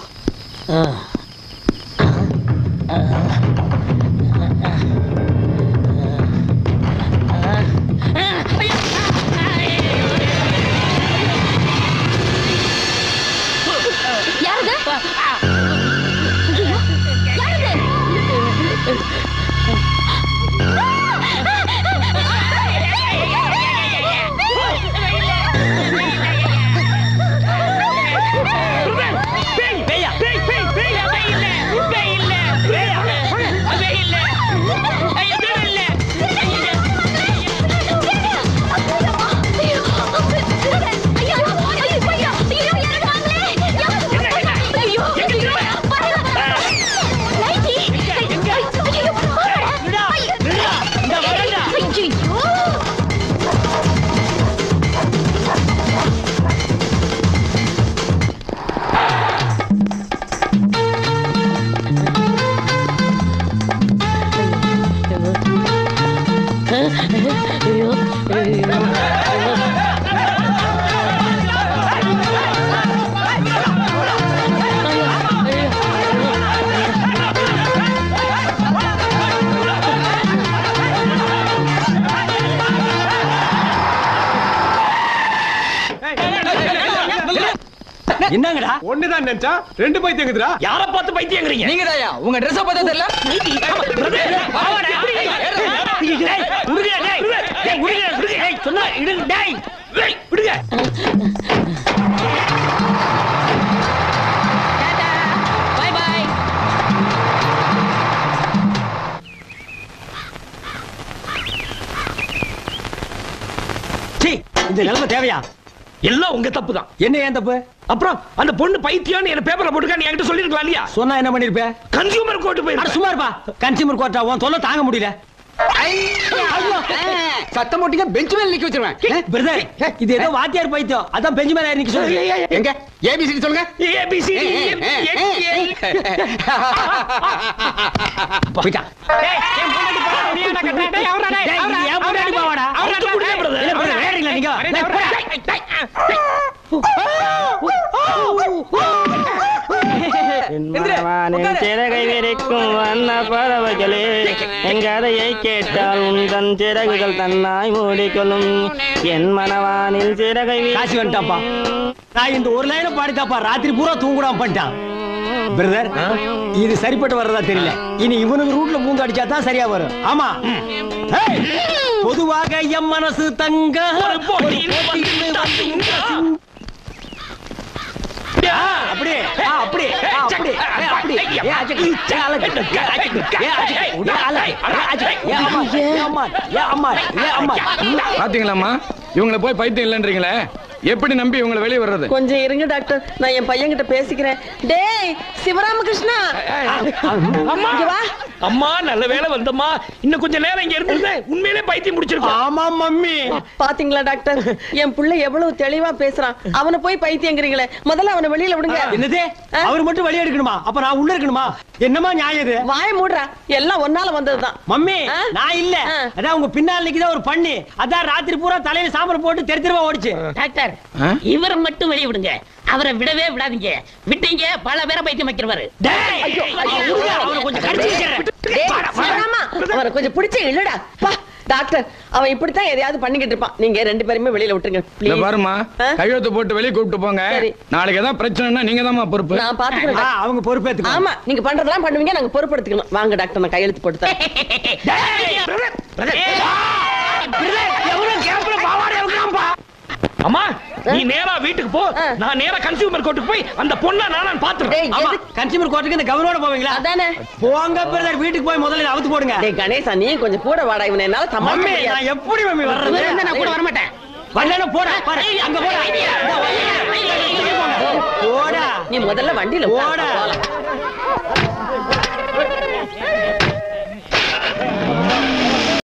Speaker 2: என்னங்கடா?
Speaker 8: ஒண்ணுதான் நினைச்சா ரெண்டு பைத்தியங்குதுடா.
Speaker 5: யார பார்த்து பைத்தியங்கறீங்க?
Speaker 10: நீங்க தாயா? உங்க Dress பார்த்தா தெரியல?
Speaker 5: சொன்னா இடுங்க டேய். விடுங்க.
Speaker 1: Bye bye.
Speaker 2: இவ்வளவு தேவையா?
Speaker 5: எல்லாம் உங்க தப்பு தான்.
Speaker 2: என்ன ஏன் தப்பு?
Speaker 5: அப்புறம் அந்த பொண்ணு பைத்தியம்னு என்ன பேப்பர்ல போட்டுக்கா நீ என்கிட்ட சொல்லிருக்கலாம் இல்லையா?
Speaker 2: சொன்னா என்ன பண்ணிருப்ப?
Speaker 5: கன்சியூமர் கோர்ட் போய்
Speaker 2: சும்மா இருப்பா. கன்சியூமர் கோர்ட்டா உன் தொல்லை தாங்க முடியல.
Speaker 10: சத்தம் போட்டீங்க பெஞ்ச் மேல நிக்க வச்சிருவேன்.
Speaker 2: பிரதர், இது ஏதோ வாத்தியார் பைத்தியம். அதான் பெஞ்ச் மேல நிக்க சொல்லுங்க.
Speaker 10: எங்க ஏபிசிடி சொல்லுங்க.
Speaker 5: ஏபிசிடி
Speaker 2: போய்டா.
Speaker 5: டேய் என் பொண்டாட்டி பாவா நீ என்ன கட்டற? டேய் அவரா டேய்
Speaker 2: என் பொண்டாட்டி பாவாடா.
Speaker 5: அவரா குடிங்க பிரதர்.
Speaker 2: இல்ல பிரதர் வேறீங்களா நீங்க?
Speaker 11: சிறகை விரிக்கும் வண்ண பறவைகளே எங்கதையை கேட்டால் உந்தன் சிறகுகள் தன்னாய் மூடிக்கொள்ளும் என் மனவானில் சிறகை
Speaker 2: காசி வந்துட்டாப்பா. நான் இந்த ஒரு லைனை பாடித்தாப்பா ராத்திரி பூரா தூங்குடாம பண்ணிட்டான். பிரதர், இது சரிப்பட்டு வர்றதா தெரியல. இனி இவனுக்கு ரூட்ல பூந்து அடிச்சா தான் சரியா வரும். ஆமா. பொதுவாக எம் மனசு தங்க அப்படியே அப்படியே அப்படியே
Speaker 8: பாத்தீங்களாம்மா, இவங்களை போய் பைத்தியம் இல்லன்றீங்களே, எப்படி நம்பி இவங்களை வெளியே வர்றது?
Speaker 6: கொஞ்சம் இருங்க டாக்டர், நான் என் பையன் கிட்ட பேசிக்கிறேன். டேய் சிவராமகிருஷ்ணா,
Speaker 5: அம்மா அம்மா நல்ல வேளை வந்தம்மா. இன்னும் கொஞ்ச நேரம் இங்க இருந்தது உண்மையிலே பைத்தியம் முடிச்சிருக்கோம்.
Speaker 2: ஆமா மம்மி.
Speaker 6: பாத்தீங்களா டாக்டர், என் புள்ள எவ்வளவு தெளிவா பேசுறான். அவனை போய் பைத்தியங்கிறீங்களே, முதல்ல அவனை வெளியில விடுங்க.
Speaker 2: என்னது? அவர் மட்டும் வெளியே எடுக்கணுமா? அப்ப நான் உள்ள இருக்கணுமா? என்னமா நியாயம் இது?
Speaker 6: வாய மூடுறா, எல்லாம் ஒன்னால வந்ததுதான்.
Speaker 2: மம்மி நான் இல்ல, அதான் உங்க பின்னால் நிக்குதா ஒரு பண்ணி. அதான் ராத்திரி பூரா தலையில சாம்பல் போட்டு தெரு தெருவா ஓடிச்சு.
Speaker 1: டாக்டர், இவரை மட்டும் வெளிய விடுங்க. அவரை விடவே விடாதீங்க. விட்டீங்க பல பேரை பைத்தியம் வைக்கிறவாரு.
Speaker 6: அவனை கொஞ்சம் பிடிச்சு இல்லடா. டாக்டர், அவன் இப்படித்தான் எதையாவது பண்ணிக்கிட்டு இருப்பான். நீங்க ரெண்டு பேருமே வெளியில விட்டுருங்க.
Speaker 8: பாருமா, கையெழுத்து போட்டு வெளியே கூப்பிட்டு போங்க. நாளைக்கு ஏதாவது பிரச்சனைனா நீங்க தான் பொறுப்பு.
Speaker 6: நான் பாத்துக்கிறேன்.
Speaker 2: அவங்க பொறுப்பேத்துக்கணும்.
Speaker 6: ஆமா, நீங்க பண்றதெல்லாம் பண்ணுவீங்க, நாங்க பொறுப்படுத்திக்கணும். வாங்க டாக்டர், நான் கையெழுத்து போட்டு தரேன்.
Speaker 5: அம்மா நீ நேரா வீட்டுக்கு போ, நான் நேரா கன்சியூமர் கோர்ட்டுக்கு போய் அந்த பொண்ணை நான் பாத்துறேன்.
Speaker 2: ஆமா, கன்சியூமர் கோர்ட்டுக்கு இந்த கவர்னரோட போவீங்களா?
Speaker 6: அதானே.
Speaker 2: போங்க பிரதர், வீட்டுக்கு போய் முதல்ல அவுத்து போடுங்க.
Speaker 6: டேய் கணேசா, நீ கொஞ்சம் கூட வாடா. இவனை என்னால சமாளிக்க முடியாது.
Speaker 2: நான் எப்படி மம்மி வர்றது?
Speaker 1: நான் கூட வர மாட்டேன்.
Speaker 2: வண்ணன போடா, பாரு அங்க போடா. போடா,
Speaker 6: நீ முதல்ல வண்டியில
Speaker 2: போடா.
Speaker 6: போடா.